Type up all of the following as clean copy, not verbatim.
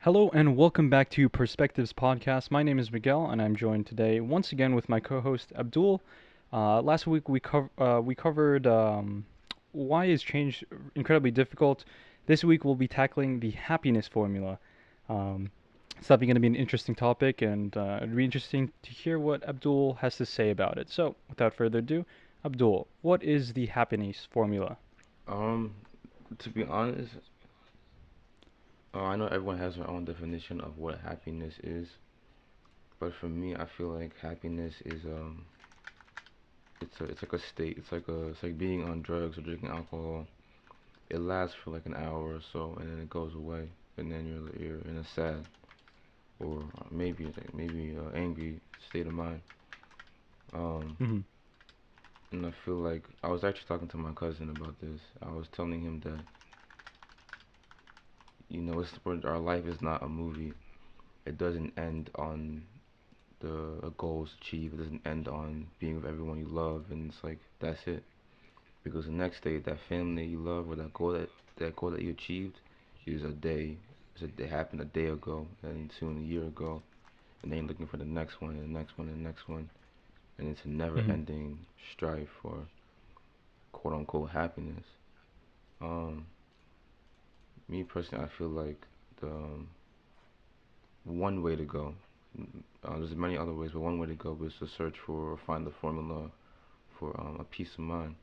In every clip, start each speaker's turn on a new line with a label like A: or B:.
A: Hello and welcome back to Perspectives Podcast. My name is Miguel, and I'm joined today once again with my co-host Abdul. Last week we covered why is change incredibly difficult. This week we'll be tackling the happiness formula. Um, it's definitely going to be an interesting topic, and it'd be interesting to hear what Abdul has to say about it. So, without further ado, Abdul, what is the happiness formula?
B: Um, to be honest, I know everyone has their own definition of what happiness is, but for me, I feel like happiness is it's like a state. It's like being on drugs or drinking alcohol. It lasts for like an hour or so, and then it goes away, and then you're in a sad or maybe angry state of mind. Um,
A: Mm-hmm.
B: and I feel like I was actually talking to my cousin about this. I was telling him that our life is not a movie. It doesn't end on the goals achieved. It doesn't end on being with everyone you love, and it's like that's it. Because the next day, that family that you love or that goal that you achieved is a day. It happened a day ago, and soon a year ago, and then you're looking for the next one, and the next one, and the next one, and it's a
A: Mm-hmm.
B: never-ending strife for quote unquote happiness. Um, Me personally, I feel like the one way to go. There's many other ways, but one way to go is to search for or find the formula for a peace of mind.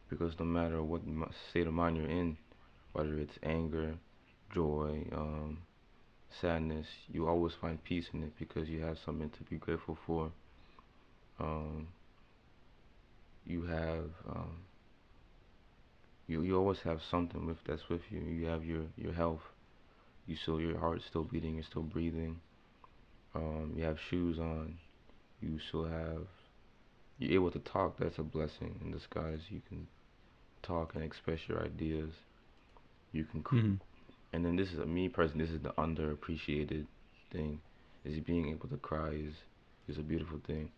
B: Because no matter what state of mind you're in, whether it's anger, joy, sadness, you always find peace in it because you have something to be grateful for. Um, you have you always have something that's with you. You have your health. Your heart's still beating. You're still breathing. You have shoes on. You still have you're able to talk. That's a blessing in disguise. You can talk and express your ideas. You can
A: Mm-hmm.
B: And then this is me personally. This is the underappreciated thing. Is being able to cry is a beautiful thing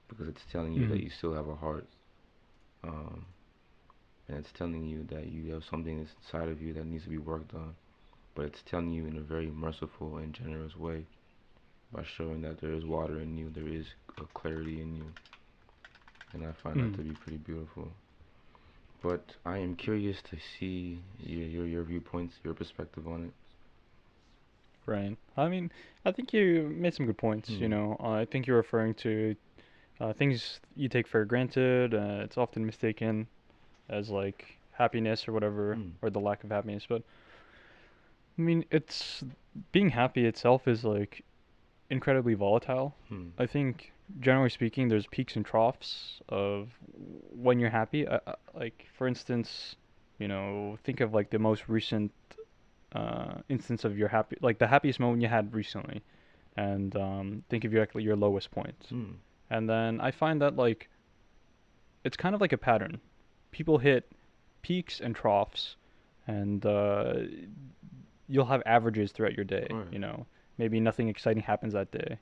B: because it's telling you
A: Mm-hmm.
B: that you still have a heart, um, and it's telling you that you have something that's inside of you that needs to be worked on. But it's telling you in a very merciful and generous way by showing that there is water in you, there is a clarity in you, and I find that
A: Mm-hmm.
B: to be pretty beautiful. But I am curious to see your viewpoints, your perspective on it.
A: Right. I mean, I think you made some good points.
B: Hmm.
A: I think you're referring to things you take for granted. It's often mistaken as like happiness or whatever,
B: Hmm.
A: or the lack of happiness. But I mean, it's being happy itself is like incredibly volatile.
B: Hmm.
A: I think generally speaking, there's peaks and troughs of when you're happy. Like for instance, think of like the most recent instance of your happy, like the happiest moment you had recently, and think of your lowest point.
B: Hmm.
A: And then I find that like it's kind of like a pattern. People hit peaks and troughs, and you'll have averages throughout your day.
B: Right.
A: Maybe nothing exciting happens that day,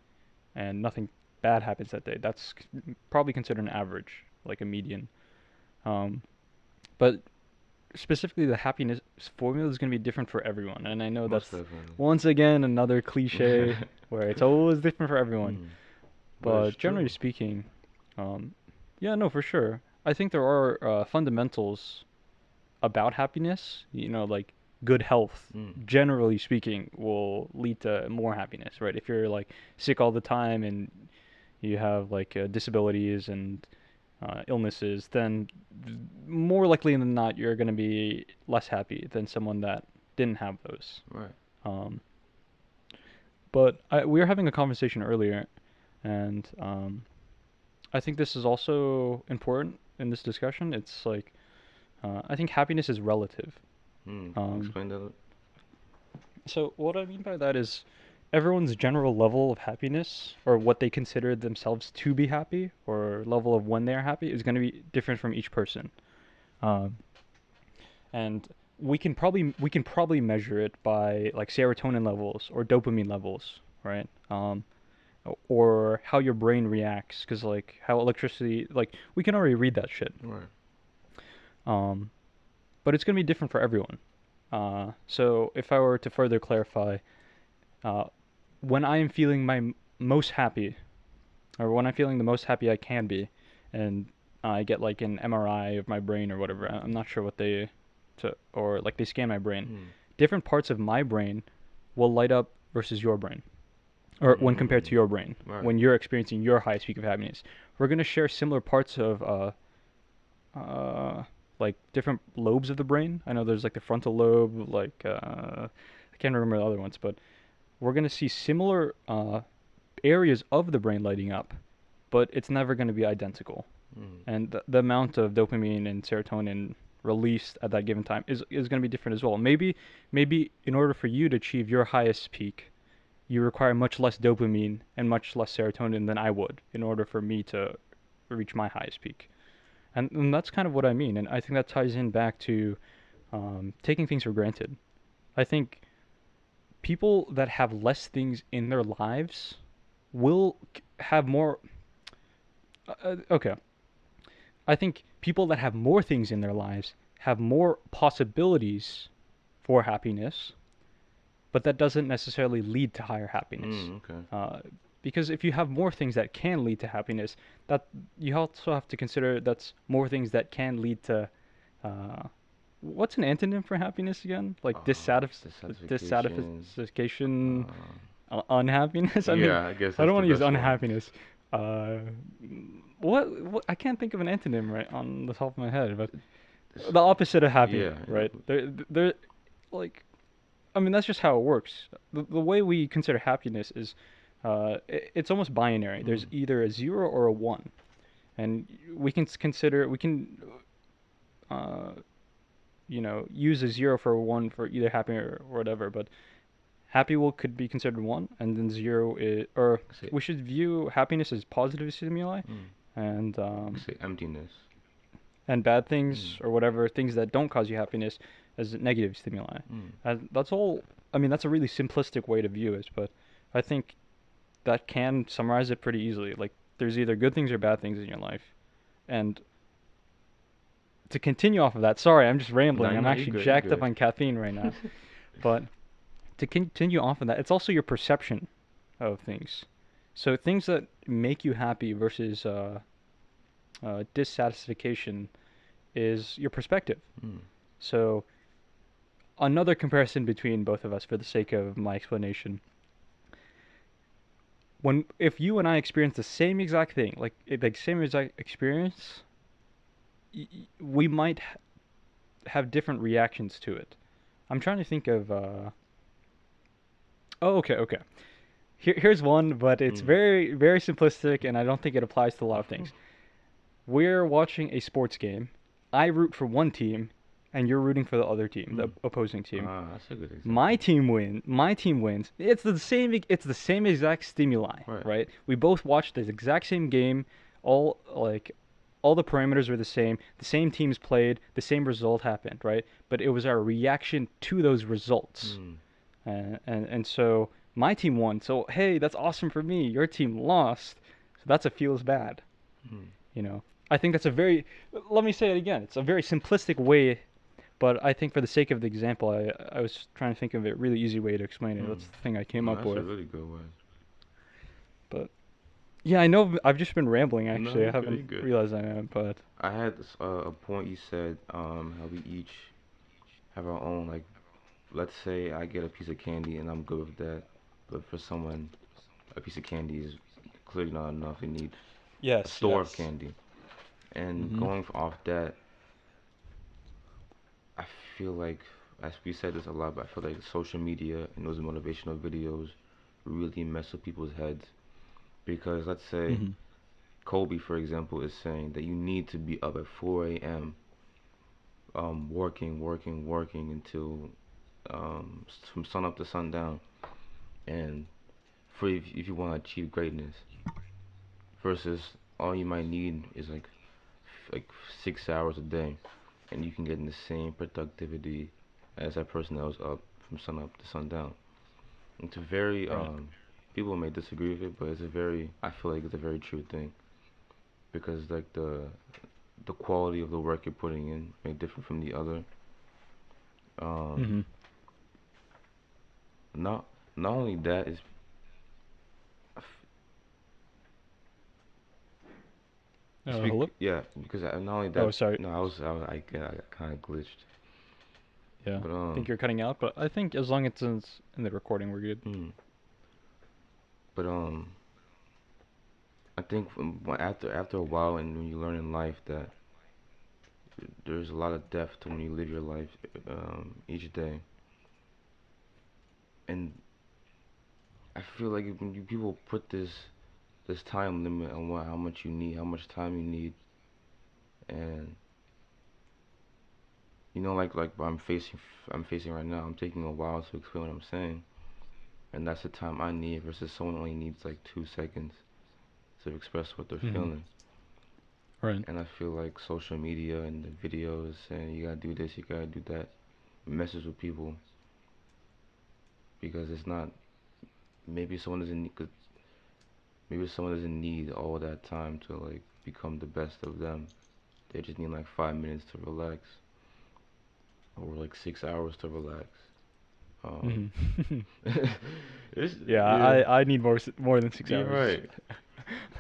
A: and nothing bad happens that day. That's probably considered an average, like a median. Um, but specifically, the happiness formula is going to be different for everyone, and I know
B: Most
A: that's
B: definitely.
A: once again another cliche where it's always different for everyone.
B: Hmm. But it's
A: But generally
B: true.
A: speaking, um, yeah, no, for sure. I think there are fundamentals about happiness. Like good health,
B: Hmm.
A: generally speaking, will lead to more happiness, right? If you're like sick all the time and you have like disabilities and illnesses, then more likely than not, you're going to be less happy than someone that didn't have those.
B: Right.
A: Um, but we were having a conversation earlier, and I think this is also important in this discussion. It's like I think happiness is relative.
B: Hmm.
A: Um,
B: Explain that.
A: so what I mean by that is everyone's general level of happiness or what they consider themselves to be happy or level of when they're happy is going to be different from each person. Um, and we can probably measure it by like serotonin levels or dopamine levels, right? Or how your brain reacts, because like how electricity, like we can already read that shit.
B: Right.
A: Um, but it's gonna be different for everyone. So if I were to further clarify, Uh, when I am feeling most happy, or when I'm feeling the most happy I can be, and I get like an MRI of my brain or whatever. I'm not sure what or like they scan my brain.
B: Mm.
A: Different parts of my brain will light up versus your brain, or when compared
B: Mm.
A: to your brain,
B: Right.
A: when you're experiencing your highest peak of happiness. We're gonna share similar parts of like different lobes of the brain. I know there's like the frontal lobe, like I can't remember the other ones, but we're gonna see similar areas of the brain lighting up, but it's never going to be identical.
B: Mm.
A: And the amount of dopamine and serotonin released at that given time is going to be different as well. Maybe in order for you to achieve your highest peak, you require much less dopamine and much less serotonin than I would in order for me to reach my highest peak. And that's kind of what I mean. And I think that ties in back to taking things for granted. I think people that have less things in their lives will have more. Okay, I think people that have more things in their lives have more possibilities for happiness, but that doesn't necessarily lead to higher happiness.
B: Mm. Okay.
A: Uh, because if you have more things that can lead to happiness, that you also have to consider that's more things that can lead to uh, what's an antonym for happiness again? Like
B: Dissatisfaction.
A: dissatisfaction,
B: Uh,
A: unhappiness. I mean,
B: yeah, I guess
A: I
B: that's
A: don't
B: the
A: want to use
B: best one.
A: unhappiness. Uh, what? I can't think of an antonym right on the top of my head, but
B: Dis-
A: the opposite of happy,
B: yeah.
A: right? They're like, I mean, that's just how it works. The way we consider happiness is, it's almost binary.
B: Mm.
A: There's either a zero or a one, and we can, uh, use a zero for a one for either happy or whatever. But happy will could be considered one, and then zero is, or
B: Say.
A: we should view happiness as positive stimuli,
B: Mm.
A: and
B: Say emptiness.
A: bad
B: Mm.
A: things or whatever things that don't cause you happiness as negative stimuli.
B: Mm.
A: And that's all. I mean, that's a really simplistic way to view it, but I think that can summarize it pretty easily. Like, there's either good things or bad things in your life, and to continue off of that, sorry, I'm just
B: No,
A: rambling. I'm
B: no, you're
A: actually
B: good. You're
A: jacked up
B: good.
A: on caffeine right now. But to continue off of that, it's also your perception of things. So things that make you happy versus dissatisfaction is your perspective.
B: Mm.
A: So another comparison between both of us, for the sake of my explanation, when if you and I experience the same exact thing, like same exact experience, we might have different reactions to it. I'm trying to think of. Oh, okay, okay. Here's one, but it's
B: Mm.
A: very, very simplistic, and I don't think it applies to a lot of things. We're watching a sports game. I root for one team, and you're rooting for the other team, the
B: Mm.
A: opposing team.
B: Ah, that's a good
A: My
B: example.
A: team win. My team wins. It's the same. It's the same exact stimuli,
B: Right.
A: right? We both watched the exact same game. All like, all the parameters were the same. The same teams played. The same result happened, right? But it was our reaction to those results,
B: Mm.
A: and so my team won. So hey, that's awesome for me. Your team lost. So that's a feels bad.
B: Mm.
A: You know. I think that's a very. Let me say it again. It's a very simplistic way, but I think for the sake of the example, I was trying to think of a really easy way to explain it.
B: Mm.
A: That's the thing I came
B: No,
A: up
B: that's a
A: with.
B: really good way.
A: But yeah, I know I've just been rambling.
B: No,
A: Actually, I
B: you're good.
A: haven't
B: You're good.
A: realized I am. But
B: I had a point you said, how we each have our own, like, let's say I get a piece of candy and I'm good with that, but for someone, a piece of candy is clearly not enough. They need a
A: yes,
B: store of
A: yes.
B: candy. And
A: Mhm.
B: going off that, I feel like, as we said this a lot, but I feel like social media and those motivational videos really mess with people's heads. Because let's say
A: Mhm.
B: Kobe, for example, is saying that you need to be up at 4 a.m. Working until from sun up to sundown, and for if you want to achieve greatness, versus all you might need is like 6 hours a day, and you can get in the same productivity as that person that was up from sun up to sundown. It's a very
A: Right.
B: people may disagree with it, but it's a very I feel like it's a very true thing because like the quality of the work you're putting in may differ from the other. Um,
A: Mhm.
B: not not only that is
A: Hello?
B: yeah, because not only
A: Oh,
B: that,
A: sorry.
B: no, I kind of glitched,
A: Yeah,
B: but
A: I think you're cutting out, but I think as long as it's in the recording, we're good.
B: mm, but I think after a while, and when you learn in life that there's a lot of depth to when you live your life each day, and I feel like when you people put this time limit on how much you need, how much time you need, and like what I'm facing right now. I'm taking a while to explain what I'm saying, and that's the time I need versus someone only needs like 2 seconds to express what they're
A: Mm-hmm.
B: feeling.
A: Right.
B: And I feel like social media and the videos saying you gotta do this, you gotta do that, messes with people because it's not. Maybe someone doesn't need, maybe someone doesn't need all that time to like become the best of them. They just need like 5 minutes to relax, or like 6 hours to relax. Um,
A: Mm-hmm.
B: it's
A: Yeah,
B: yeah,
A: I need more than six
B: you're
A: hours.
B: right.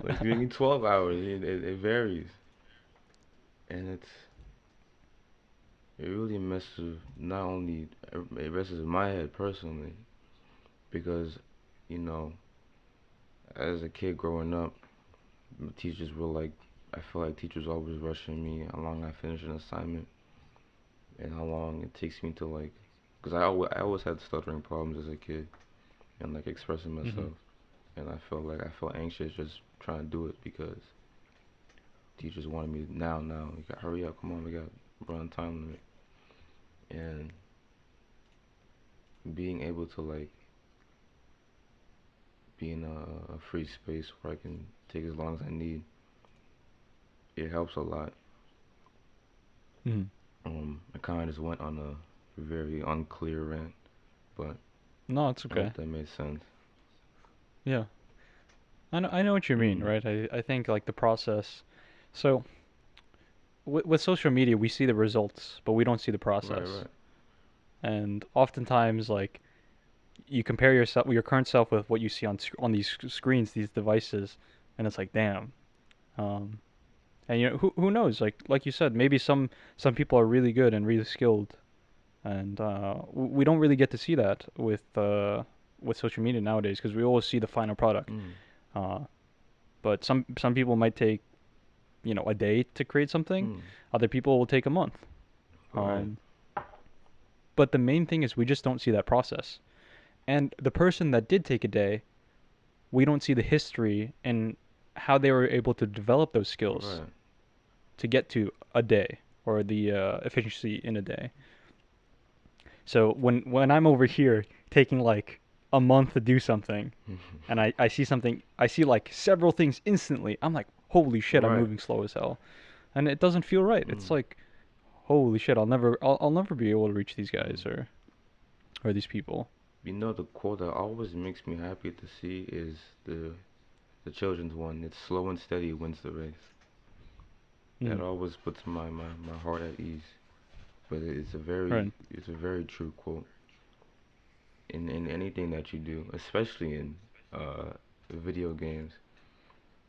B: Like maybe 12 hours. It varies, and it really messes not only it messes in my head personally because you know as a kid growing up, teachers were like I feel like teachers always rushing me how long I finish an assignment and how long it takes me to like because I always had stuttering problems as a kid and like expressing
A: Mm-hmm.
B: myself and I felt anxious just trying to do it because teachers wanted me now you got hurry up, come on, we got run time limit. And being able to like be in a free space where I can take as long as I need, it helps a lot.
A: Mm-hmm.
B: I kind of just went on a very unclear rant, but
A: No, it's
B: I hope
A: okay.
B: that made sense.
A: Yeah, I know what you mean,
B: Mm,
A: right? I think like the process. So with social media, we see the results, but we don't see the
B: right,
A: process.
B: right.
A: And oftentimes, like you compare yourself, your current self, with what you see on these screens, these devices, and it's like, damn. Um, and who knows? Like you said, maybe some people are really good and really skilled, and we don't really get to see that with social media nowadays because we always see the final product.
B: Mm,
A: Uh, but some people might take a day to create something.
B: mm,
A: Other people will take a month.
B: right.
A: Um, but the main thing is we just don't see that process. And the person that did take a day, we don't see the history and how they were able to develop those skills
B: Right.
A: to get to a day or the efficiency in a day. So when I'm over here taking like a month to do something, and I see something, I see like several things instantly. I'm like, holy shit, I'm
B: Right.
A: moving slow as hell, and it doesn't feel right. It's
B: Mm.
A: like, holy shit, I'll never be able to reach these guys
B: Mm.
A: or these people.
B: You know the quote that always makes me happy to see is the children's one. It's slow and steady wins the race. That
A: Mm,
B: always puts my heart at ease. But
A: right.
B: it's a very true quote in anything that you do, especially in uh video games,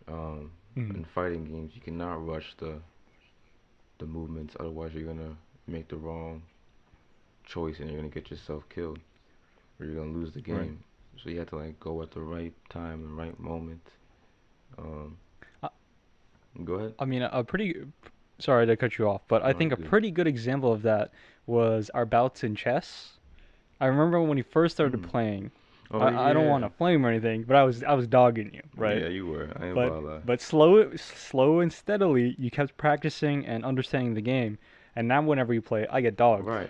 B: um,
A: Mm,
B: in fighting games. You cannot rush the movements, otherwise you're gonna make the wrong choice and you're gonna get yourself killed or you're gonna lose the
A: right.
B: game. So you have to like go at the right time and right moment. Um,
A: I,
B: go ahead.
A: I mean, a pretty sorry to cut you off, but I
B: No,
A: think
B: you're
A: a
B: good.
A: pretty good example of that was our bouts in chess. I remember when he first started
B: Mm.
A: playing.
B: Oh
A: I don't want
B: yeah.
A: to flame or anything, but I was dogging you, right?
B: Yeah, you were. I ain't
A: But
B: about that.
A: slow and steadily, you kept practicing and understanding the game, and now whenever you play, I get dogged.
B: Right.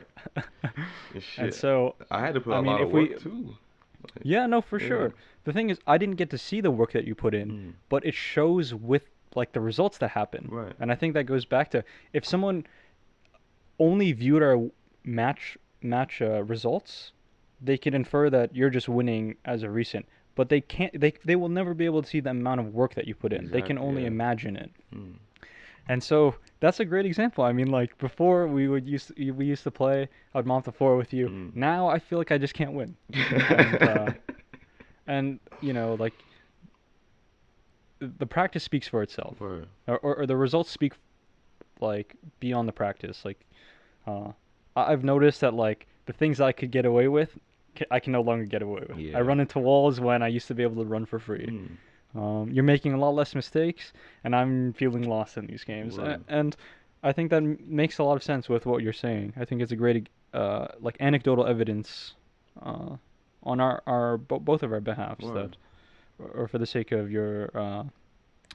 B: And
A: And
B: shit.
A: so,
B: I had to put
A: I
B: a
A: mean,
B: lot of
A: if we,
B: work too. Like,
A: yeah, no, for
B: yeah.
A: sure. The thing is, I didn't get to see the work that you put in,
B: Mm.
A: but it shows with like the results that happen.
B: Right.
A: And I think that goes back to if someone only viewed our match results, they could infer that you're just winning as a recent. But they can't. They will never be able to see the amount of work that you put in. They can
B: Exactly.
A: only
B: Yeah.
A: imagine it.
B: Mm.
A: And so that's a great example. I mean, like before we used to play. I'd mop the floor with you.
B: Mm.
A: Now I feel like I just can't win, and you know, like the practice speaks for itself,
B: Word.
A: or the results speak like beyond the practice. Like uh, I've noticed that like the things I could get away with, I can no longer get away with. I
B: Yeah.
A: run into walls when I used to be able to run for free.
B: Mm.
A: You're making a lot less mistakes, and I'm feeling lost in these games.
B: Word.
A: And I think that makes a lot of sense with what you're saying. I think it's a great, like anecdotal evidence, uh, on both of our behalfs
B: Word.
A: that, or for the sake of your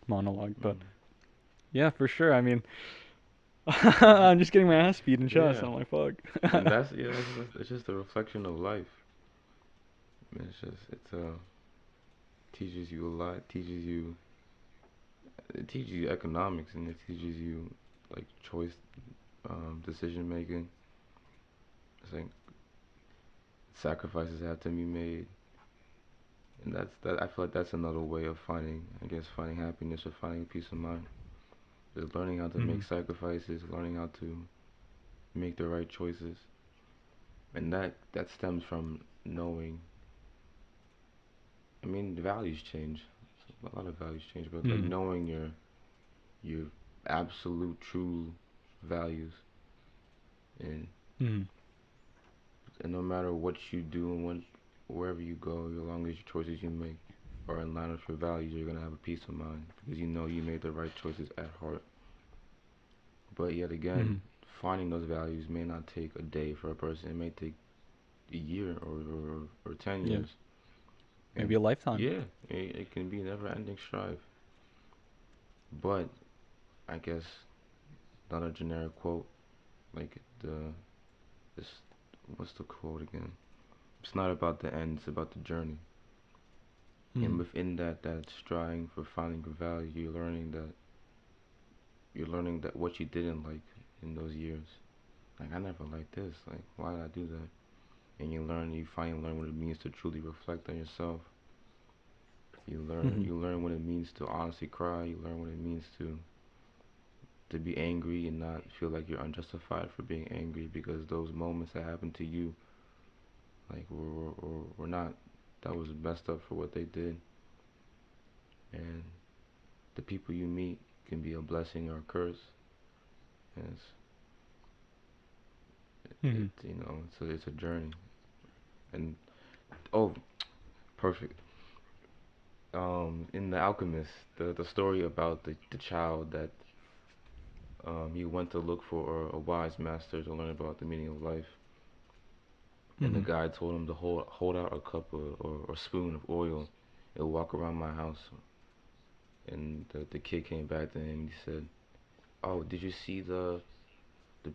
A: monologue. But
B: Mm.
A: yeah, for sure. I mean, I'm just getting my ass beat in chess,
B: Yeah.
A: and I'm like, fuck.
B: And that's yeah. It's just a reflection of life. It's just teaches you a lot. It teaches you economics and it teaches you like choice, decision making. It's like sacrifices have to be made, and that. I feel like that's another way of finding, I guess, finding happiness or finding peace of mind. Is learning how to make
A: Mhm.
B: sacrifices, learning how to make the right choices, and that stems from knowing. I mean, the values change. A lot of values change, but like
A: Mhm.
B: knowing your absolute true values, and
A: Mhm.
B: no matter what you do and wherever you go, as long as your choices you make are in line with your values, you're gonna have a peace of mind because you know you made the right choices at heart. But yet again,
A: Mhm.
B: finding those values may not take a day for a person. It may take a year or 10
A: Yeah.
B: years.
A: Maybe
B: And
A: a lifetime.
B: yeah, it can be never-ending strive. But I guess not a generic quote like this. What's the quote again? It's not about the end. It's about the journey. And
A: Mhm.
B: within that striving for finding a value, you're learning that what you didn't like in those years. Like I never liked this. Like why did I do that? And you finally learn what it means to truly reflect on yourself.
A: Mhm.
B: You learn what it means to honestly cry. You learn what it means to be angry and not feel like you're unjustified for being angry because those moments that happened to you, like were not, that was messed up for what they did. And the people you meet can be a blessing or a curse. And
A: Mhm.
B: it's a journey. And oh, perfect. In The Alchemist, the story about the child that he went to look for a wise master to learn about the meaning of life, and the
A: Mhm.
B: guy told him to hold out a cup or a spoon of oil and walk around my house. And the kid came back to him and he said, "Oh, did you see the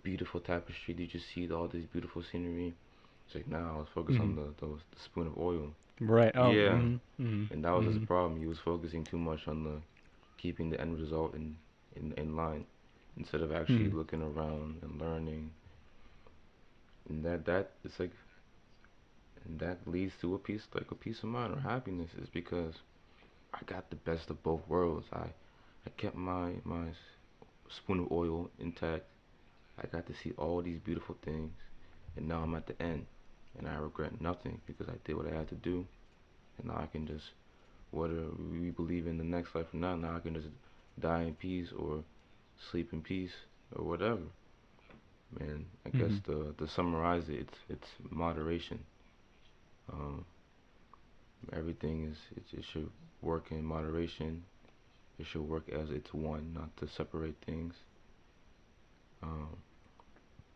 B: beautiful tapestry? Did you see all this beautiful scenery?" He's like, "Nah, I was focused on
A: Mhm.
B: the spoon of oil."
A: Right. Oh.
B: Yeah,
A: Mhm. Mhm.
B: and that was his
A: Mhm.
B: problem. He was focusing too much on the keeping the end result in line instead of actually
A: Mhm.
B: looking around and learning. And that it's like and that leads to a peace of mind or happiness is because I got the best of both worlds. I kept my spoon of oil intact. I got to see all these beautiful things, and now I'm at the end, and I regret nothing because I did what I had to do, and now I can just whether we believe in the next life or not, now I can just die in peace or sleep in peace or whatever. Man, I guess
A: Mhm.
B: to summarize it, it's moderation. Um, everything it should work in moderation. It should work as it's one, not to separate things. Um,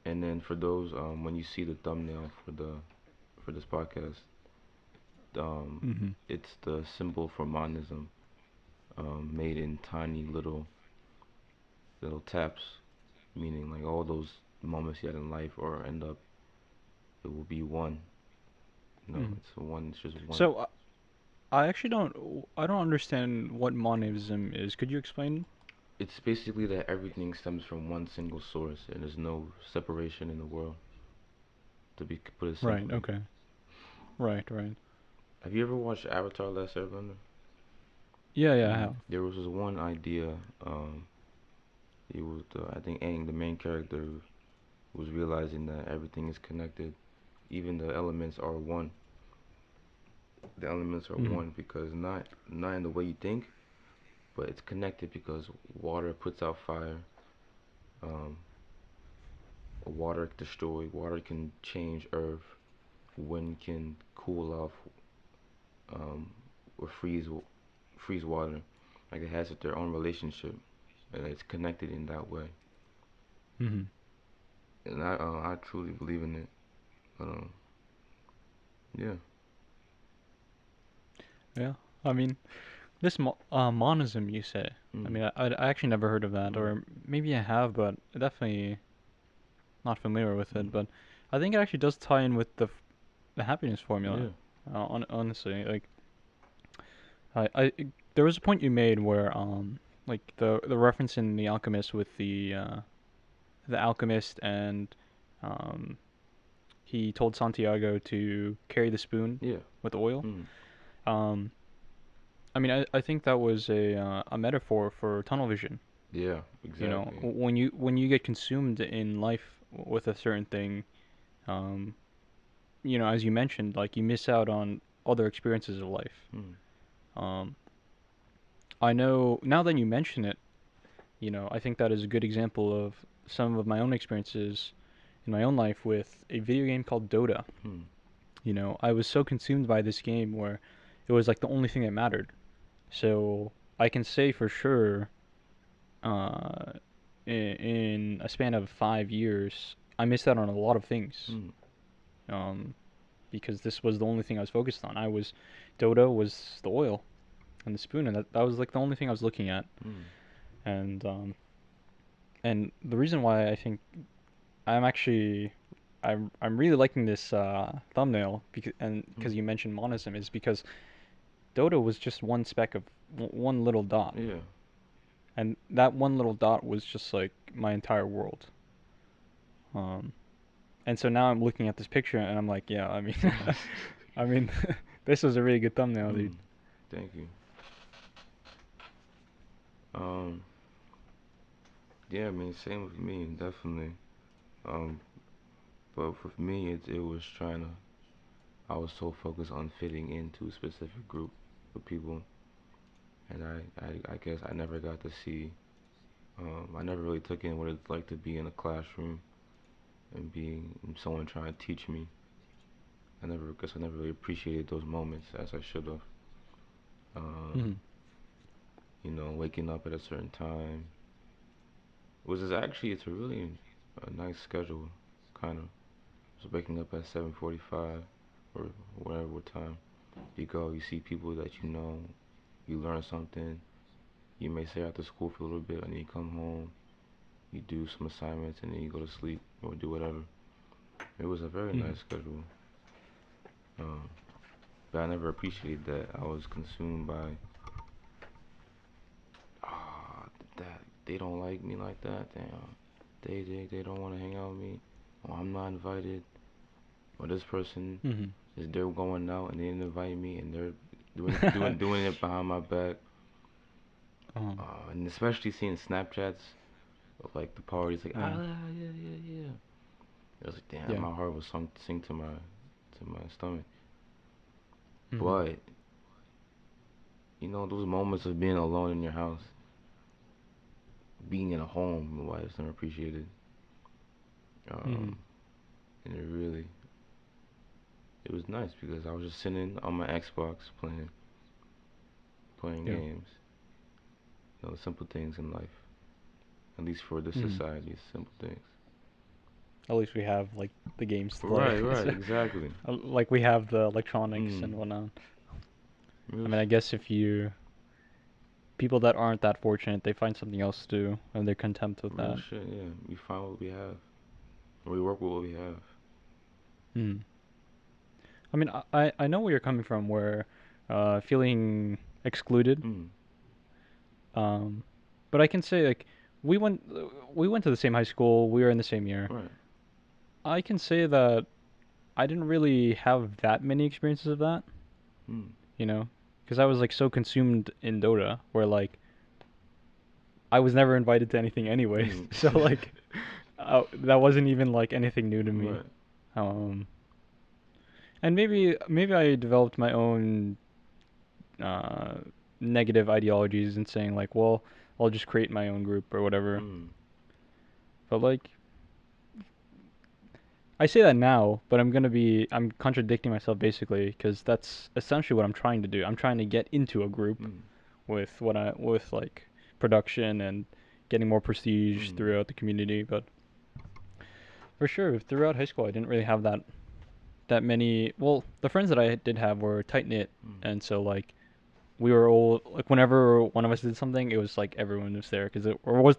B: and then for those when you see the thumbnail for this podcast, um,
A: Mhm.
B: it's the symbol for monism, made in tiny little taps, meaning like all those moments you had in life or end up it will be one. No,
A: Mhm.
B: it's one. It's just one.
A: So I actually don't. I don't understand what monism is. Could you explain?
B: It's basically that everything stems from one single source, and there's no separation in the world. To be put it
A: Right.
B: simply,
A: Okay. Right. Right.
B: have you ever watched Avatar: Last Airbender?
A: Yeah. Yeah. I have.
B: There was this one idea. Um, He was I think Aang, the main character, was realizing that everything is connected. Even the elements are one. The elements are
A: Mhm.
B: one because not in the way you think, but it's connected because water puts out fire. Um, water destroy. Water can change earth. Wind can cool off, um, or freeze water. Like it has their own relationship, and it's connected in that way.
A: Mhm.
B: And I truly believe in it. But yeah.
A: Yeah. I mean, this monism you say. I
B: Mm,
A: mean, I actually never heard of that,
B: mm,
A: or maybe I have, but definitely not familiar with
B: mm.
A: it. But I think it actually does tie in with the happiness formula.
B: Yeah.
A: Honestly, like I there was a point you made where like the reference in The Alchemist with the alchemist and um he told Santiago to carry the spoon
B: Yeah.
A: with oil.
B: Mm.
A: Um, I mean, I think that was a metaphor for tunnel vision.
B: Yeah.
A: You know,
B: Exactly.
A: when you get consumed in life with a certain thing, um, you know, as you mentioned, like you miss out on other experiences of life.
B: Mm.
A: Um, I know now that you mention it, you know, I think that is a good example of some of my own experiences in my own life with a video game called Dota.
B: Mm.
A: You know, I was so consumed by this game where it was like the only thing that mattered. So I can say for sure, uh, in a span of 5 years, I missed out on a lot of things.
B: Mm.
A: Um, because this was the only thing I was focused on. Dota was the oil and the spoon, and that was like the only thing I was looking at.
B: Mm.
A: And and the reason why I think I'm actually I'm really liking this thumbnail because
B: Mm.
A: you mentioned monism is because Dota was just one speck of one little dot,
B: Yeah.
A: and that one little dot was just like my entire world. Um, and so now I'm looking at this picture and I'm like, yeah, I mean, I mean, this was a really good thumbnail, dude.
B: Mm. Thank you. Um. Yeah. I mean, same with me, definitely. Um. But for me, it was trying to. I was so focused on fitting into a specific group of people, and I guess I never got to see. I never really took in what it's like to be in a classroom and being someone trying to teach me. I never really appreciated those moments as I should have. Um,
A: Hmm.
B: waking up at a certain time, which is actually it's a really a nice schedule, kind of. So waking up at 7:45 or whatever time you go, you see people that you know, you learn something. You may stay after school for a little bit, and then you come home, you do some assignments, and then you go to sleep or do whatever. It was a very
A: Hmm.
B: nice schedule, um, but I never appreciated that. I was consumed by ah that they don't like me like that. Damn, they don't want to hang out with me. Or I'm not invited. Or this person
A: Hmm.
B: is they're going out and they didn't invite me and they're doing it behind my back.
A: um,
B: And especially seeing Snapchats of like the parties, like
A: yeah,
B: yeah yeah yeah. It was like damn,
A: yeah.
B: my heart was sink to my stomach.
A: Hmm.
B: But those moments of being alone in your house, being in a home, why it's never appreciated.
A: Hmm.
B: Um, and it was nice because I was just sitting on my Xbox playing
A: Yeah.
B: games. Simple things in life. At least for this
A: Hmm.
B: society, simple things.
A: At least we have like the games to play.
B: Right, right,
A: So,
B: exactly.
A: like we have the electronics
B: Mm.
A: and whatnot.
B: It
A: I
B: was
A: mean, I guess if you people that aren't that fortunate, they find something else to do and they're content with
B: real
A: that.
B: shit, yeah. We find what we have. We work with what we have.
A: Hmm. I mean, I know where you're coming from, where feeling excluded.
B: Mm.
A: Um, but I can say like we went we went to the same high school. We were in the same year.
B: Right.
A: I can say that I didn't really have that many experiences of that.
B: Mm.
A: You know, because I was like so consumed in Dota, where like I was never invited to anything anyways.
B: Mm.
A: So like, that wasn't even like anything new to me.
B: Right.
A: Um, and maybe I developed my own uh, negative ideologies and saying like, well, I'll just create my own group or whatever.
B: Mm.
A: But like, I say that now, but I'm contradicting myself basically because that's essentially what I'm trying to do. I'm trying to get into a group
B: Mm.
A: with like production and getting more prestige
B: Mm.
A: throughout the community. But for sure, throughout high school, I didn't really have that many. Well, the friends that I did have were tight knit,
B: Mm.
A: and so like we were all like whenever one of us did something, it was like everyone was there because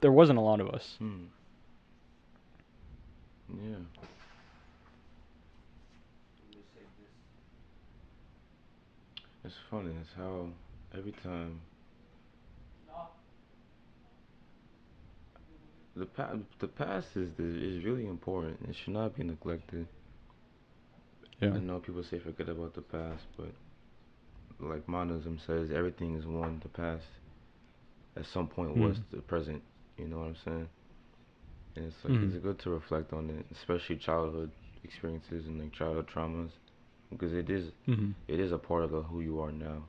A: there wasn't a lot of us.
B: Mm. Yeah. It's funny. It's how every time the past is really important. It should not be neglected.
A: Yeah.
B: I know people say forget about the past, but like monism says, everything is one. The past at some point was
A: Mm.
B: the present. You know what I'm saying? And it's like it's
A: Mm.
B: good to reflect on it, especially childhood experiences and like childhood traumas, because
A: Mm.
B: it is a part of who you are now.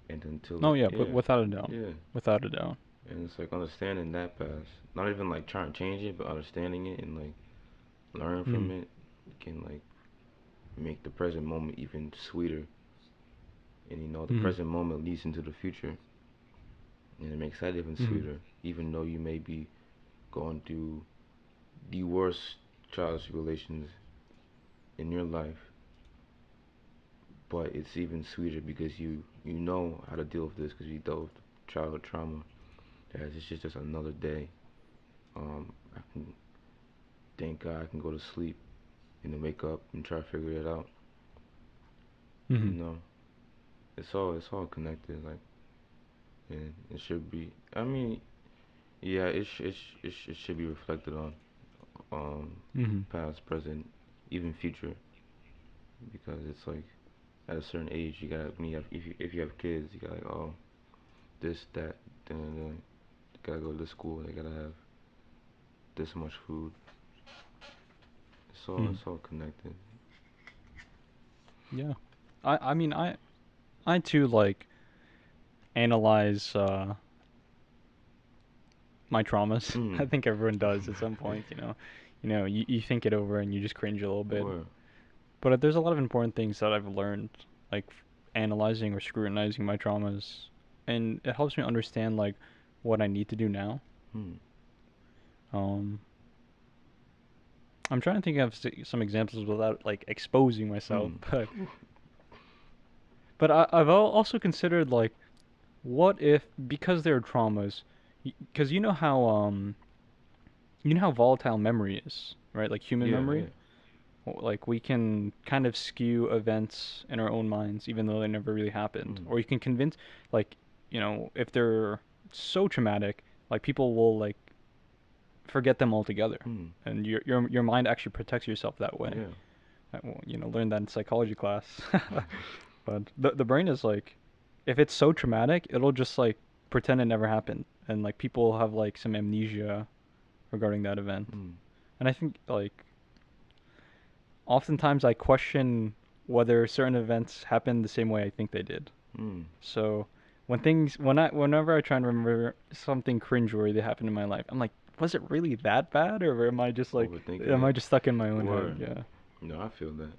B: And until
A: Oh yeah, but
B: yeah,
A: without a doubt,
B: yeah,
A: without a doubt.
B: and it's like understanding that past, not even like trying to change it, but understanding it and like learn from
A: Mm.
B: it can like make the present moment even sweeter. And the
A: Mm.
B: present moment leads into the future, and it makes that even
A: Mm.
B: sweeter. Even though you may be going through the worst trials and tribulations in your life, but it's even sweeter because you know how to deal with this because you dealt with childhood trauma. As it's just another day. I can thank God I can go to sleep and then wake up and try to figure it out. You
A: Mm.
B: know, it's all connected. Like, and it should be. I mean, yeah, it should be reflected on
A: Mm.
B: past, present, even future because it's like at a certain age you gotta when you have if you have kids you gotta like this that then they gotta go to school they gotta have this much food.
A: Mm.
B: It's all connected.
A: Yeah. I mean I too like analyze my traumas.
B: Mm.
A: I think everyone does at some point, you know. You think it over and you just cringe a little bit.
B: Where?
A: But there's a lot of important things that I've learned, like analyzing or scrutinizing my traumas, and it helps me understand like what I need to do now.
B: Hmm.
A: Um, I'm trying to think of some examples without like exposing myself,
B: Hmm.
A: but I've also considered like what if because they're traumas, because you know how volatile memory is, right? Like human
B: Yeah,
A: memory.
B: yeah.
A: Like we can kind of skew events in our own minds even though they never really happened,
B: Hmm.
A: or you can convince like if they're so traumatic, like people will like forget them altogether,
B: Hmm.
A: and your mind actually protects yourself that way.
B: Yeah.
A: Well, learned that in psychology class. But the brain is like, if it's so traumatic, it'll just like pretend it never happened, and like people have like some amnesia regarding that event.
B: Hmm.
A: And I think like oftentimes I question whether certain events happen the same way I think they did.
B: Hmm.
A: So whenever I try and remember something cringeworthy that happened in my life, I'm like, was it really that bad, or
B: Overthinking
A: am
B: it.
A: I just stuck in my own head?
B: Word.
A: Yeah.
B: No, I feel that.